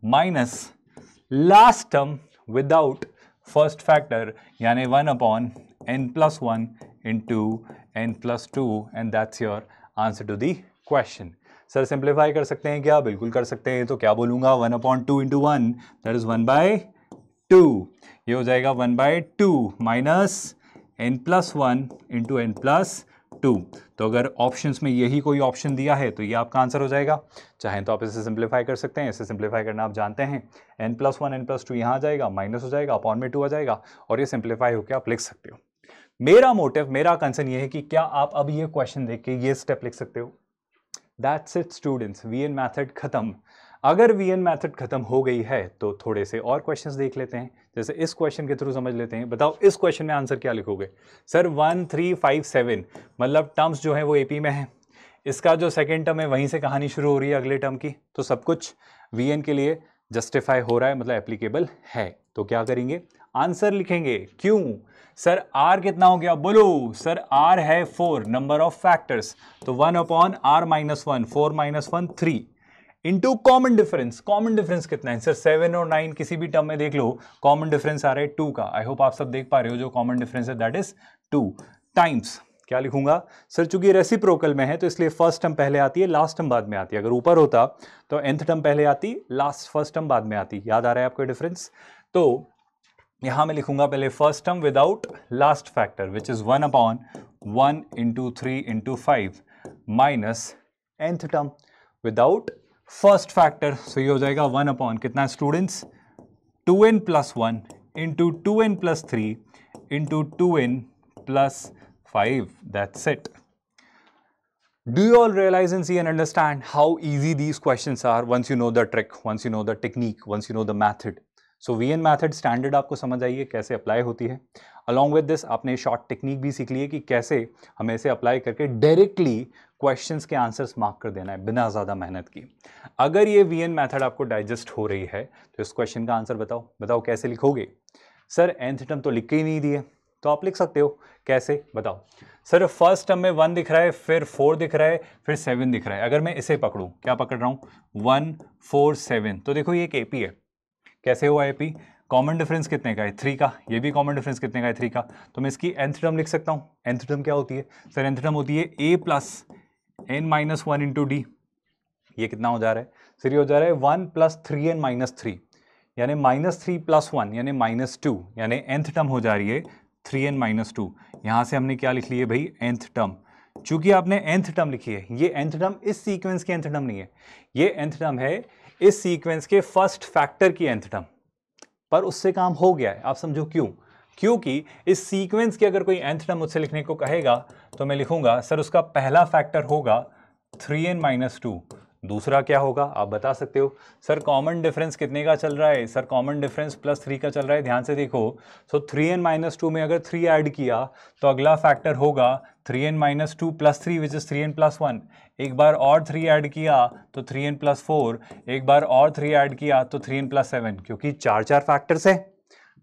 minus last term without first factor यानी 1 upon n plus 1 into n plus 2 and that's your answer to the question. Sir simplify कर सकते हैं क्या? बिल्कुल कर सकते हैं। तो क्या बोलूंगा? 1 अपॉन 2 इंटू 1 दैट इज 1/2, ये हो जाएगा 1/2 minus n plus 1 into n plus 2। तो अगर ऑप्शंस में यही कोई ऑप्शन दिया है तो ये आपका आंसर हो जाएगा। चाहें तो आप इसे सिंप्लीफाई कर सकते हैं, इसे सिंप्लीफाई करना आप जानते हैं, n प्लस 1 n प्लस 2 यहाँ आ जाएगा, माइनस हो जाएगा, अपॉन में 2 आ जाएगा और ये सिंप्लीफाई होकर आप लिख सकते हो। मेरा मोटिव, मेरा कंसर्न ये है कि क्या आप अब ये क्वेश्चन देख के ये स्टेप लिख सकते हो? That's it students, VN method खत्म। अगर वीएन मेथड खत्म हो गई है तो थोड़े से और क्वेश्चंस देख लेते हैं, जैसे इस क्वेश्चन के थ्रू समझ लेते हैं। बताओ इस क्वेश्चन में आंसर क्या लिखोगे? सर 1 3 5 7 मतलब टर्म्स जो है वो एपी में है, इसका जो सेकेंड टर्म है वहीं से कहानी शुरू हो रही है अगले टर्म की, तो सब कुछ वीएन के लिए जस्टिफाई हो रहा है, मतलब एप्लीकेबल है। तो क्या करेंगे? आंसर लिखेंगे। क्यों सर? आर कितना हो गया बोलो? सर आर है 4 नंबर ऑफ फैक्टर्स, तो 1 upon R minus 1 4 minus 1 3 into common difference. Common difference कितना है? सर 7 और 9 किसी भी टर्म में देख लो, कॉमन डिफरेंस आ रहा है 2 का। आई होप आप सब देख पा रहे हो जो कॉमन डिफरेंस है दैट इज 2 टाइम्स। क्या लिखूंगा? सर चूंकि रेसिप्रोकल में है तो इसलिए फर्स्ट टर्म पहले आती है, लास्ट टर्म बाद में आती है। अगर ऊपर होता तो nth टर्म पहले आती, लास्ट फर्स्ट टर्म बाद में आती। याद आ रहा है आपको डिफरेंस? तो यहां मैं लिखूंगा पहले first term without last factor which is 1 upon 1 into 3 into 5 minus nth term without first factor, so ये हो जाएगा 1 अपॉन कितना students? 2n plus 1 into 2n plus 3 into 2n plus 5, that's it. Do you all realize and see and understand how easy these questions are once you know the trick, once you know the technique, once you know the method? So VN method standard आपको समझ आई है कैसे apply होती है। Along with this आपने short technique भी सीख ली है कि कैसे हमें इसे अप्लाई करके डायरेक्टली क्वेश्चंस के आंसर्स मार्क कर देना है बिना ज़्यादा मेहनत की। अगर ये VN मेथड आपको डाइजेस्ट हो रही है तो इस क्वेश्चन का आंसर बताओ कैसे लिखोगे? सर nth टर्म तो लिख के ही नहीं दिए, तो आप लिख सकते हो। कैसे बताओ? सर फर्स्ट टर्म में 1 दिख रहा है, फिर 4 दिख रहा है, फिर 7 दिख रहा है। अगर मैं इसे पकड़ूं, क्या पकड़ रहा हूं? 1 4 7, तो देखो ये एक एपी है। कैसे हुआ एपी? कॉमन डिफरेंस कितने का है? 3 का। ये भी कॉमन डिफरेंस कितने का है? 3 का। तो मैं इसकी nth टर्म लिख सकता हूं। nth टर्म क्या होती है? सर nth टर्म होती है a plus n minus 1 into D. ये कितना हो जा रहा है? सर ये हो जा रहा है 1 प्लस 3n माइनस 3 यानी माइनस 3 प्लस 1 यानी माइनस 2, यानी nth टर्म हो जा रही है 3n माइनस 2। यहां से हमने क्या लिख लिया भाई? nth term. चूंकि आपने nth टर्म लिखी है, ये nth टर्म इस सीक्वेंस की nth टर्म नहीं है, ये nth टर्म है इस सीक्वेंस के फर्स्ट फैक्टर की nth टर्म, पर उससे काम हो गया है। आप समझो क्यों? क्योंकि इस सीक्वेंस की अगर कोई nth टर्म मुझसे लिखने को कहेगा तो मैं लिखूंगा सर उसका पहला फैक्टर होगा 3n माइनस 2, दूसरा क्या होगा आप बता सकते हो? सर कॉमन डिफरेंस कितने का चल रहा है? सर कॉमन डिफरेंस प्लस 3 का चल रहा है। ध्यान से देखो, सो 3n माइनस 2 में अगर 3 ऐड किया तो अगला फैक्टर होगा 3n minus 2 plus 3 which is 3n plus 1। एक बार और 3 ऐड किया तो 3n प्लस 4, एक बार और 3 ऐड किया तो 3n प्लस 7, क्योंकि 4 फैक्टर्स है।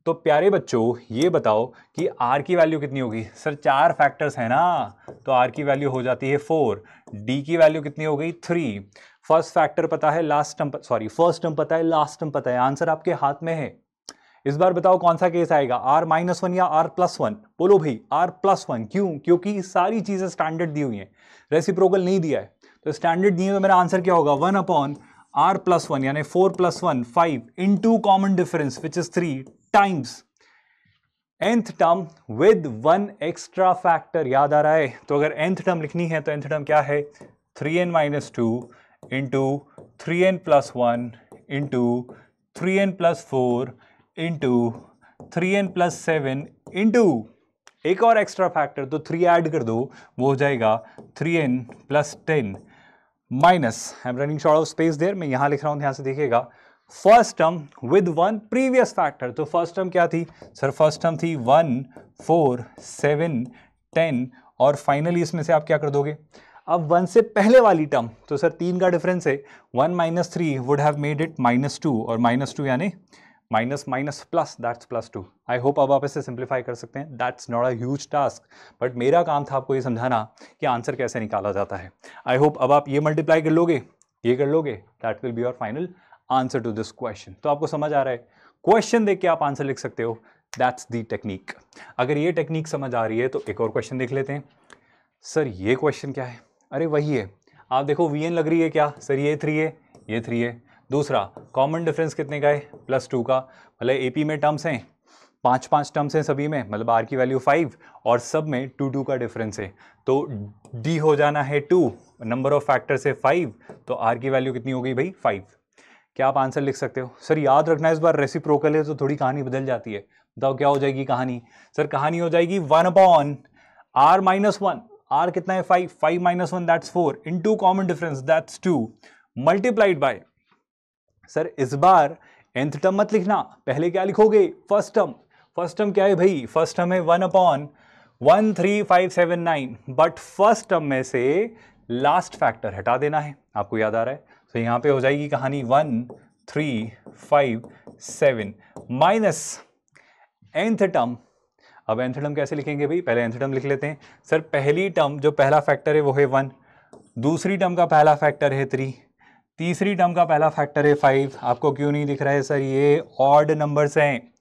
तो प्यारे बच्चों ये बताओ कि r की वैल्यू कितनी होगी? सर 4 फैक्टर्स है ना, तो r की वैल्यू हो जाती है 4, d की वैल्यू कितनी हो गई? 3। फर्स्ट फैक्टर पता है, लास्ट टर्म फर्स्ट टर्म पता है, लास्ट टर्म पता है, आंसर आपके हाथ में है। इस बार बताओ कौन सा केस आएगा, r माइनस 1 या r प्लस 1? बोलो भाई r प्लस 1। क्यों? क्योंकि सारी चीजें स्टैंडर्ड दी हुई हैं, रेसिप्रोकल नहीं दिया है, तो स्टैंडर्ड दिए तो मेरा आंसर क्या होगा? 1 अपॉन r प्लस 1 यानी 4 plus 1 5 into common difference which is 3 times nth term with 1 extra factor. याद आ रहा है? तो अगर nth टर्म लिखनी है तो nth टर्म क्या है? 3n minus 2 into 3n plus 1 into 3n plus 4 into 3n plus 7 into एक और एक्स्ट्रा फैक्टर, तो 3 ऐड कर दो, वो हो जाएगा 3n plus 10 minus, I am running short of space there, मैं यहां लिख रहा हूं, ध्यान से देखिएगा, first term with one previous factor. तो फर्स्ट टर्म क्या थी सर? फर्स्ट टर्म थी 1 4 7 10 और फाइनली इसमें से आप क्या कर दोगे? अब 1 से पहले वाली टर्म, तो सर 3 का डिफरेंस है, 1 minus 3 would have made it -2 और -2 यानी minus minus plus, that's +2। I hope अब आप इसे सिंप्लीफाई कर सकते हैं। That's not a huge task, but मेरा काम था आपको ये समझाना कि आंसर कैसे निकाला जाता है। आई होप अब आप ये मल्टीप्लाई कर लोगे, ये कर लोगे, that will be your final answer to this question. तो आपको समझ आ रहा है, क्वेश्चन देख के आप आंसर लिख सकते हो, दैट्स दी टेक्निक। अगर ये टेक्निक समझ आ रही है तो एक और क्वेश्चन देख लेते हैं। सर ये क्वेश्चन क्या है? अरे वही है, आप देखो वीएन लग रही है क्या सर? ये 3 है, ये 3 है। दूसरा कॉमन डिफरेंस कितने का है? +2 का। मतलब एपी में टर्म्स हैं 5 टर्म्स हैं सभी में, मतलब आर की वैल्यू 5 और सब में 2 का डिफरेंस है, तो डी हो जाना है 2, नंबर ऑफ फैक्टर से 5, तो आर की वैल्यू कितनी हो गई भाई? 5। क्या आप आंसर लिख सकते हो? सर याद रखना इस बार रेसिप्रोकल है तो थोड़ी कहानी बदल जाती है। बताओ क्या हो जाएगी कहानी? सर कहानी हो जाएगी 1/r-1। r कितना है? 5, 5 - 1 that's 4 into common difference that's 2 multiplied by, sir इस बार nth टर्म मत लिखना, पहले क्या लिखोगे? First term. फर्स्ट टर्म क्या है भाई? फर्स्ट टर्म है 1/13579, बट फर्स्ट टर्म में से लास्ट फैक्टर हटा देना है, आपको याद आ रहा है? तो यहां पे हो जाएगी कहानी 1357 माइनस nth टर्म। अब nth टर्म कैसे लिखेंगे भाई? पहले nth टर्म लिख लेते हैं। सर पहली टर्म जो पहला फैक्टर है वो है 1, दूसरी टर्म का पहला फैक्टर है 3, तीसरी टर्म का पहला फैक्टर है 5। आपको क्यों नहीं दिख रहा है सर? ये ऑड नंबर्स हैं,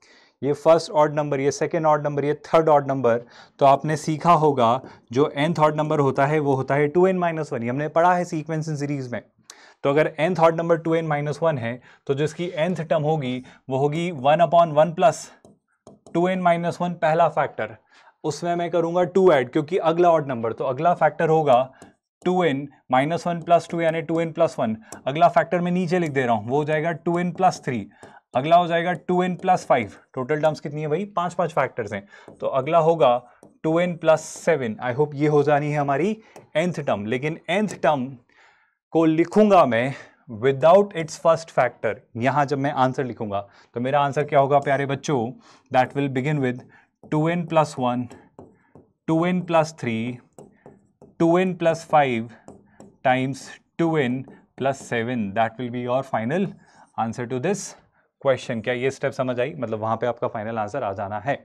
ये फर्स्ट ऑड नंबर, ये सेकेंड ऑड नंबर, ये थर्ड ऑड नंबर। तो आपने सीखा होगा जो nth ऑड नंबर होता है वो होता है 2n - 1, ये हमने पढ़ा है सीक्वेंस इन सीरीज में। तो अगर nth ऑड नंबर 2n - 1 है तो जिसकी nth टर्म होगी वो होगी 1/1 प्लस 2n - 1 पहला फैक्टर, उसमें मैं करूंगा 2 ऐड क्योंकि अगला ऑड नंबर, तो अगला फैक्टर होगा 2n - 1 प्लस 2 यानी 2n + 1। अगला फैक्टर मैं नीचे लिख दे रहा हूं, वो हो जाएगा 2n + 3। अगला हो जाएगा 2n + 5। टोटल टर्म्स कितनी है भाई? 5 फैक्टर्स हैं, तो अगला होगा 2n + 7। आई होप ये हो जानी है हमारी nth टर्म, लेकिन nth टर्म को लिखूंगा मैं विदाउट इट्स फर्स्ट फैक्टर। यहां जब मैं आंसर लिखूंगा तो मेरा आंसर क्या होगा प्यारे बच्चों? That will begin with 2n + 1, 2n + 3, 2n + 5 times 2n + 7। That will be your final answer to this question. क्या ये स्टेप समझ आई? मतलब वहां पे आपका फाइनल आंसर आ जाना है।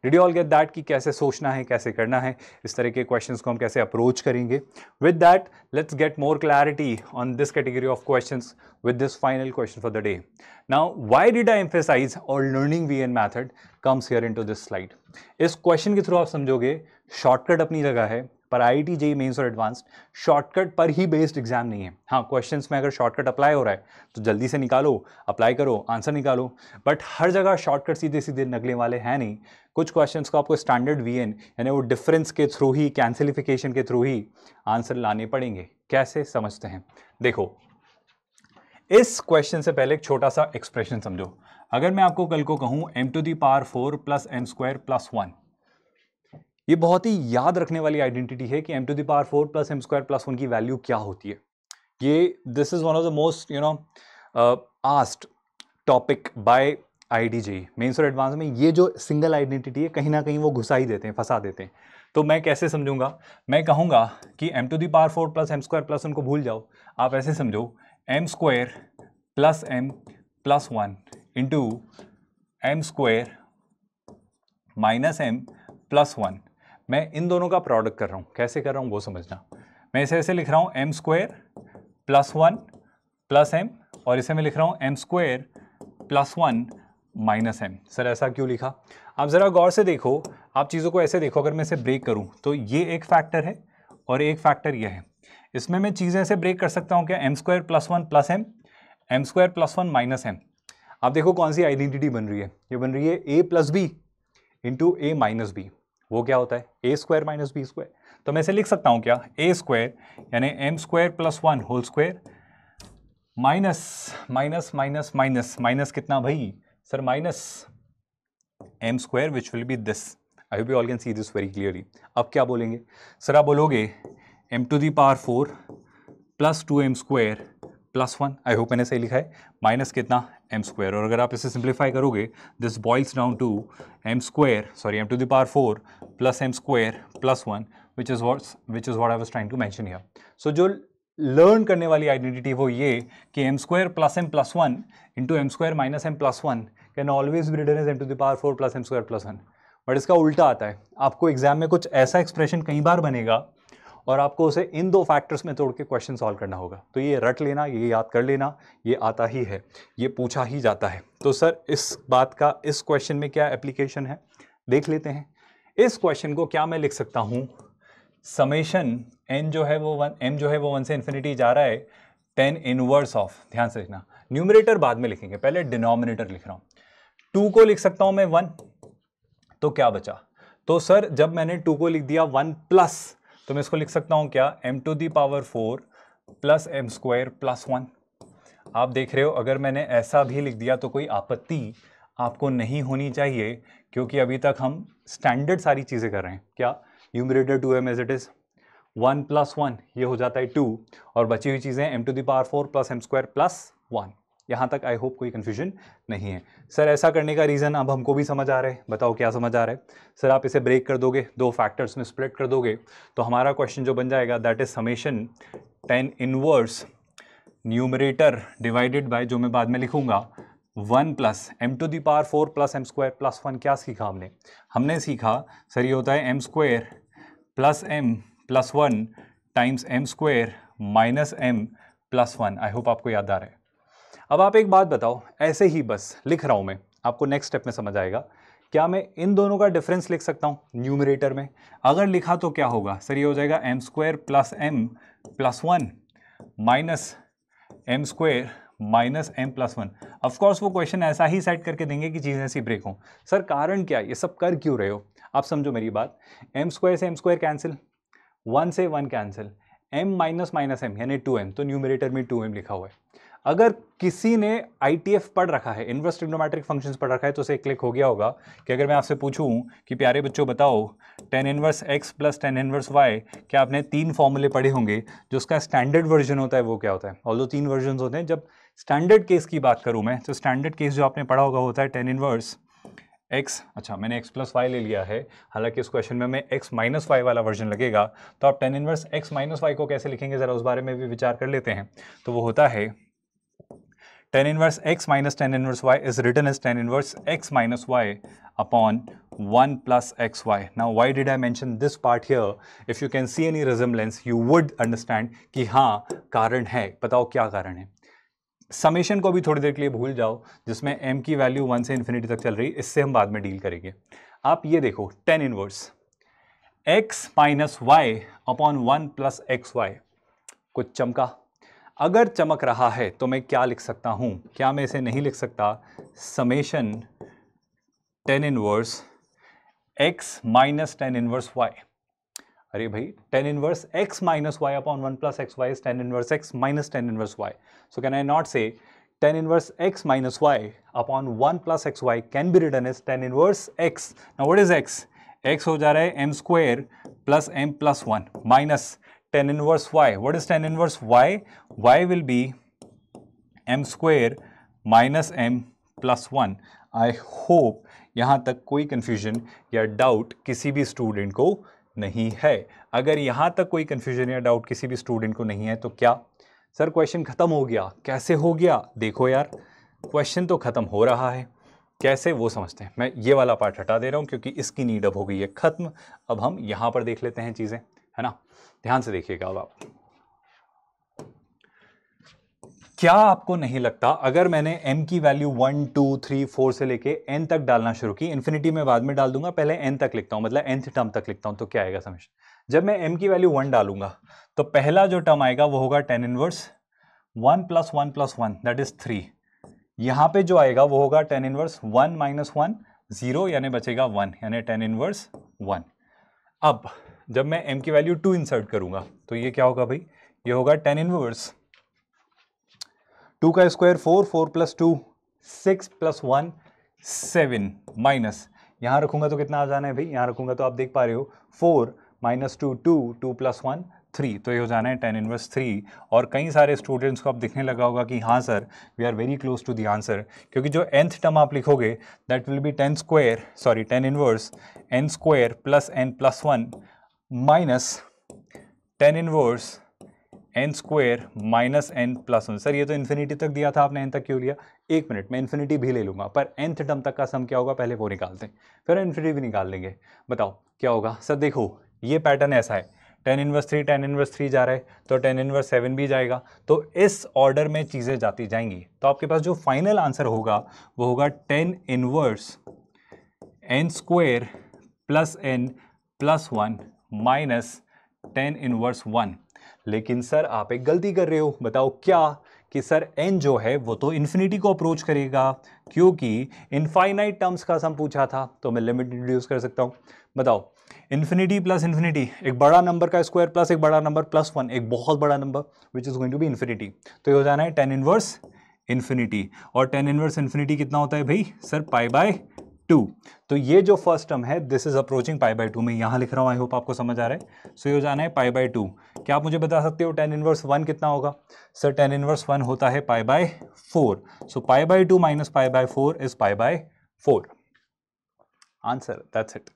Did you all get that कि कैसे सोचना है, कैसे करना है, इस तरह के क्वेश्चंस को हम कैसे अप्रोच करेंगे? With that let's get more clarity on this category of questions with this final question for the day. Now, why did I emphasize or learning VN method comes here into this slide? इस question के through आप समझोगे shortcut अपनी जगह है, पर IIT JEE mains और advanced shortcut पर ही बेस्ड एग्जाम नहीं है। हाँ, क्वेश्चंस में अगर शॉर्टकट अप्लाई हो रहा है तो जल्दी से निकालो, अप्लाई करो, आंसर निकालो, बट हर जगह शॉर्टकट सीधे सीधे निकलने वाले हैं नहीं। कुछ क्वेश्चंस को आपको स्टैंडर्ड VN यानी वो डिफरेंस के थ्रू ही, कैंसिलिफिकेशन के थ्रू ही आंसर लाने पड़ेंगे। कैसे समझते हैं? देखो, इस क्वेश्चन से पहले एक छोटा सा एक्सप्रेशन समझो। अगर मैं आपको कल को कहूं m⁴ + m² + 1, ये बहुत ही याद रखने वाली आइडेंटिटी है कि m⁴ + m² + 1 की वैल्यू क्या होती है। ये this is one of the most asked topic by IIT JEE mains और एडवांस में। ये जो सिंगल आइडेंटिटी है कहीं ना कहीं वो घुसा ही देते हैं, फंसा देते हैं। तो मैं कैसे समझूंगा? मैं कहूंगा कि m⁴ + m² + 1 को भूल जाओ, आप ऐसे समझो m² + m + 1 into m² - m + 1। मैं इन दोनों का प्रोडक्ट कर रहा हूं, कैसे कर रहा हूं वो समझना। मैं इसे ऐसे लिख रहा हूं m² + 1 + m, और इसे मैं लिख रहा हूं m² + 1 - m। सर ऐसा क्यों लिखा? आप जरा गौर से देखो, आप चीज़ों को ऐसे देखो, अगर मैं इसे ब्रेक करूं तो ये एक फैक्टर है और एक फैक्टर ये है। इसमें मैं चीज़ें ऐसे ब्रेक कर सकता हूं क्या? m² + 1 + m, m² + 1 - m। आप देखो कौन सी आइडेंटिटी बन रही है? ये बन रही है a + b into a - b। वो क्या होता है? a² - b²। तो मैं इसे लिख सकता हूं क्या? a² यानी m² + 1 whole square minus minus minus minus minus कितना भाई? Sir minus m² which will be this. I hope you all can see this very clearly. अब क्या बोलेंगे सर, आप बोलोगे m⁴ plus 2m² plus 1, I hope मैंने सही लिखा है, माइनस कितना m², और अगर आप इसे सिंप्लीफाई करोगे this boils down to m² plus m² plus 1 which is what I was trying to mention here. So जो लर्न करने वाली आइडेंटिटी वो ये कि m² plus m plus 1 into m² minus m plus 1 can always be written as m⁴ plus m² plus 1। But इसका उल्टा आता है, आपको एग्जाम में कुछ ऐसा एक्सप्रेशन कई बार बनेगा और आपको उसे इन दो फैक्टर्स में तोड़ के क्वेश्चन सॉल्व करना होगा। तो ये रट लेना, ये याद कर लेना, ये आता ही है, ये पूछा ही जाता है। तो सर इस बात का इस क्वेश्चन में क्या एप्लीकेशन है देख लेते हैं। इस क्वेश्चन को क्या मैं लिख सकता हूं, समेशन n जो है वो 1 m जो है वो 1 से इन्फिनिटी जा रहा है tan इनवर्स ऑफ, ध्यान से लिखना, न्यूमरेटर बाद में लिखेंगे, पहले डिनोमिनेटर लिख रहा हूं। 2 को लिख सकता हूं मैं 1, तो क्या बचा, तो सर जब मैंने 2 को लिख दिया 1 प्लस, तो मैं इसको लिख सकता हूं क्या m⁴ प्लस m² प्लस 1। आप देख रहे हो अगर मैंने ऐसा भी लिख दिया तो कोई आपत्ति आपको नहीं होनी चाहिए, क्योंकि अभी तक हम स्टैंडर्ड सारी चीजें कर रहे हैं। क्या numerator 2m as it is, 1 plus 1 ये हो जाता है 2, और बची हुई चीजें m⁴ प्लस m² प्लस 1। यहां तक आई होप कोई कंफ्यूजन नहीं है। सर ऐसा करने का रीज़न अब हमको भी समझ आ रहा है, बताओ क्या समझ आ रहा है। सर आप इसे ब्रेक कर दोगे, दो फैक्टर्स में स्प्लिट कर दोगे, तो हमारा क्वेश्चन जो बन जाएगा that is summation tan inverse numerator divided by, जो मैं बाद में लिखूंगा, 1 plus m⁴ plus m² plus 1। क्या सीखा हमने सीखा सर ये होता है m² plus m plus 1 times m² minus m plus 1। I hope आपको याद आ रहा है। अब आप एक बात बताओ, ऐसे ही बस लिख रहा हूं मैं, आपको नेक्स्ट स्टेप में समझ आएगा, क्या मैं इन दोनों का डिफरेंस लिख सकता हूं न्यूमरेटर में? अगर लिखा तो क्या होगा सर, ये हो जाएगा m² plus m plus 1 minus m² minus m plus 1। Of course वो क्वेश्चन ऐसा ही सेट करके देंगे कि चीज़ें ऐसी ब्रेक हों। सर कारण क्या, ये सब कर क्यों रहे हो? आप समझो मेरी बात, m² से m² कैंसिल, 1 से 1 cancel, m minus minus m यानी 2m, तो न्यूमरेटर में 2m लिखा हुआ है। अगर किसी ने ITF पढ़ रखा है, इनवर्स ट्रिग्नोमेट्रिक फंक्शंस पढ़ रखा है, तो उसे क्लिक हो गया होगा कि अगर मैं आपसे पूछूं कि प्यारे बच्चों बताओ tan inverse x plus tan inverse y, क्या आपने 3 फॉर्मूले पढ़े होंगे, जो उसका स्टैंडर्ड वर्जन होता है वो क्या होता है? ऑल्दो 3 वर्जन होते हैं। जब स्टैंडर्ड केस की बात करूं मैं, तो स्टैंडर्ड केस जो आपने पढ़ा होगा होता है tan इनवर्स x, अच्छा मैंने x प्लस y ले लिया है, हालांकि इस क्वेश्चन में मैं x माइनस y वाला वर्जन लगेगा, तो आप tan inverse x minus y को कैसे लिखेंगे जरा उस बारे में भी विचार कर लेते हैं। तो वो होता है tan inverse x minus tan inverse y is written as tan inverse x minus y upon 1 plus xy. Now why did I mention this part here? If you can see any resemblance, you would understand कि हाँ कारण है। बताओ क्या कारण है। Summation को भी थोड़ी देर के लिए भूल जाओ, जिसमें m की वैल्यू 1 से इन्फिनिटी तक चल रही, इससे हम बाद में डील करेंगे। आप ये देखो tan inverse x minus y upon 1 plus xy, कुछ चमका? अगर चमक रहा है तो मैं क्या लिख सकता हूं, क्या मैं इसे नहीं लिख सकता, summation tan inverse x minus tan inverse y? अरे भाई tan inverse x minus y upon 1 plus xy is tan inverse x minus tan inverse y. So can I not say tan inverse x minus y upon 1 plus xy can be written as tan inverse x. Now what is x? x हो जा रहा है m square plus m plus 1 minus tan inverse y. What is tan inverse y? y will be m square minus m plus 1. I hope यहाँ तक कोई confusion या doubt किसी भी student को नहीं है। अगर यहाँ तक कोई confusion या doubt किसी भी student को नहीं है तो क्या सर क्वेश्चन खत्म हो गया? कैसे हो गया? देखो यार क्वेश्चन तो खत्म हो रहा है, कैसे वो समझते हैं। मैं ये वाला पार्ट हटा दे रहा हूँ क्योंकि इसकी नीड अब हो गई है खत्म। अब हम यहाँ पर देख लेते हैं चीज़ें, है ना। ध्यान से देखिएगा। अब आप क्या आपको नहीं लगता अगर मैंने m की वैल्यू 1 2 3 4 से लेके n तक डालना शुरू की, इन्फिनिटी में बाद में डाल दूंगा, पहले n तक लिखता हूं, मतलब nth टर्म तक लिखता हूं, तो क्या आएगा समेशन? जब मैं m की वैल्यू 1 डालूंगा तो पहला जो टर्म आएगा वो होगा tan inverse 1 plus 1 plus 1 that is 3। यहां पे जो आएगा वो होगा tan इनवर्स 1 माइनस 1 0 यानी बचेगा 1 यानी tan इनवर्स 1। अब जब मैं m की वैल्यू 2 इंसर्ट करूंगा तो ये क्या होगा भाई? ये होगा tan इनवर्स 2 का स्क्वायर 4 4 प्लस 2 6 प्लस 1 7 माइनस यहाँ रखूंगा तो कितना आ जाना है भाई, यहाँ रखूंगा तो आप देख पा रहे हो 4 माइनस 2 2, 2 प्लस 1 3, तो ये हो जाना है tan इनवर्स 3। और कई सारे स्टूडेंट्स को अब दिखने लगा होगा कि हाँ sir we are very close to the answer, क्योंकि जो nth टर्म आप लिखोगे that will be tan inverse n square plus n plus 1 minus tan inverse n square minus n plus 1। Sir ये तो इन्फिनिटी तक दिया था आपने, n तक क्यों लिया? एक मिनट, मैं इन्फिनिटी भी ले लूंगा, पर nth टर्म तक का सम क्या होगा पहले वो निकालते हैं, फिर इन्फिनिटी भी निकाल लेंगे। बताओ क्या होगा? सर देखो ये पैटर्न ऐसा है, tan इनवर्स 3 जा रहा है तो tan इनवर्स 7 भी जाएगा, तो इस ऑर्डर में चीज़ें जाती जाएंगी। तो आपके पास जो फाइनल आंसर होगा वो होगा tan inverse n square plus n plus 1 minus tan inverse 1। लेकिन सर आप एक गलती कर रहे हो, बताओ क्या? कि सर n जो है वो तो इन्फिनिटी को अप्रोच करेगा, क्योंकि इनफाइनाइट टर्म्स का सम पूछा था, तो मैं लिमिट इंट्रोड्यूस कर सकता हूं। बताओ इन्फिनिटी प्लस इन्फिनिटी, एक बड़ा नंबर का स्क्वायर प्लस एक बड़ा नंबर प्लस 1, एक बहुत बड़ा number which is going to be infinity, तो ये हो जाना है tan इनवर्स इन्फिनिटी। और tan इनवर्स इन्फिनिटी कितना होता है भाई? Sir pi by 2। तो ये जो फर्स्ट टर्म है this is approaching pi by 2, मैं यहां लिख रहा हूं, आई होप आपको समझ आ रहा है। सो ये हो जाना है पाई बाय 2। क्या आप मुझे बता सकते हो tan इनवर्स 1 कितना होगा? सर tan इनवर्स 1 होता है pi by 4, so pi by 2 minus pi by 4 is pi by 4। Answer, that's it.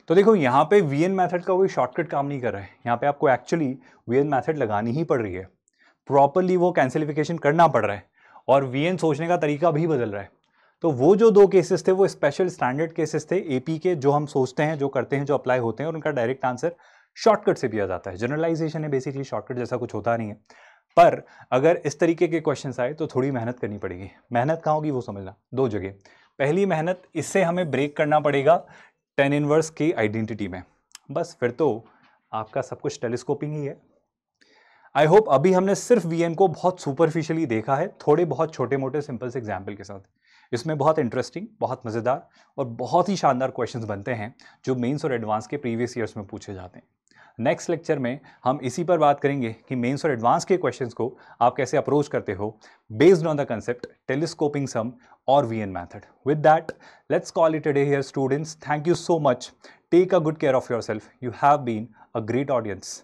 तो देखो यहाँ पे वीएन मेथड का कोई शॉर्टकट काम नहीं कर रहा है, यहाँ पे आपको एक्चुअली वीएन मेथड लगानी ही पड़ रही है, प्रॉपरली वो कैंसिलिफिकेशन करना पड़ रहा है, और वीएन सोचने का तरीका भी बदल रहा है। तो वो जो दो केसेस थे वो स्पेशल स्टैंडर्ड केसेस थे एपी के, जो हम सोचते हैं, जो करते हैं, जो अप्लाई होते हैं, और उनका डायरेक्ट आंसर शॉर्टकट से दिया जाता है। जनरलाइजेशन है बेसिकली, शॉर्टकट जैसा कुछ होता नहीं है। पर अगर इस तरीके के क्वेश्चंस आए तो थोड़ी मेहनत करनी पड़ेगी। मेहनत कहाँ होगी वो समझना, दो जगह। पहली मेहनत, इससे हमें ब्रेक करना पड़ेगा tan इनवर्स की आइडेंटिटी में, बस फिर तो आपका सब कुछ टेलीस्कोपिंग ही है। आई होप अभी हमने सिर्फ वीएन को बहुत सुपरफिशियली देखा है, थोड़े बहुत छोटे मोटे सिंपल से एग्जाम्पल के साथ। इसमें बहुत इंटरेस्टिंग, बहुत मज़ेदार और बहुत ही शानदार क्वेश्चंस बनते हैं जो मेंस और एडवांस के प्रीवियस ईयर्स में पूछे जाते हैं। नेक्स्ट लेक्चर में हम इसी पर बात करेंगे कि मेंस और एडवांस के क्वेश्चंस को आप कैसे अप्रोच करते हो based on the concept telescoping sum और VN method. With that let's call it a day here students. Thank you so much. Take a good care of yourself. You have been a great audience.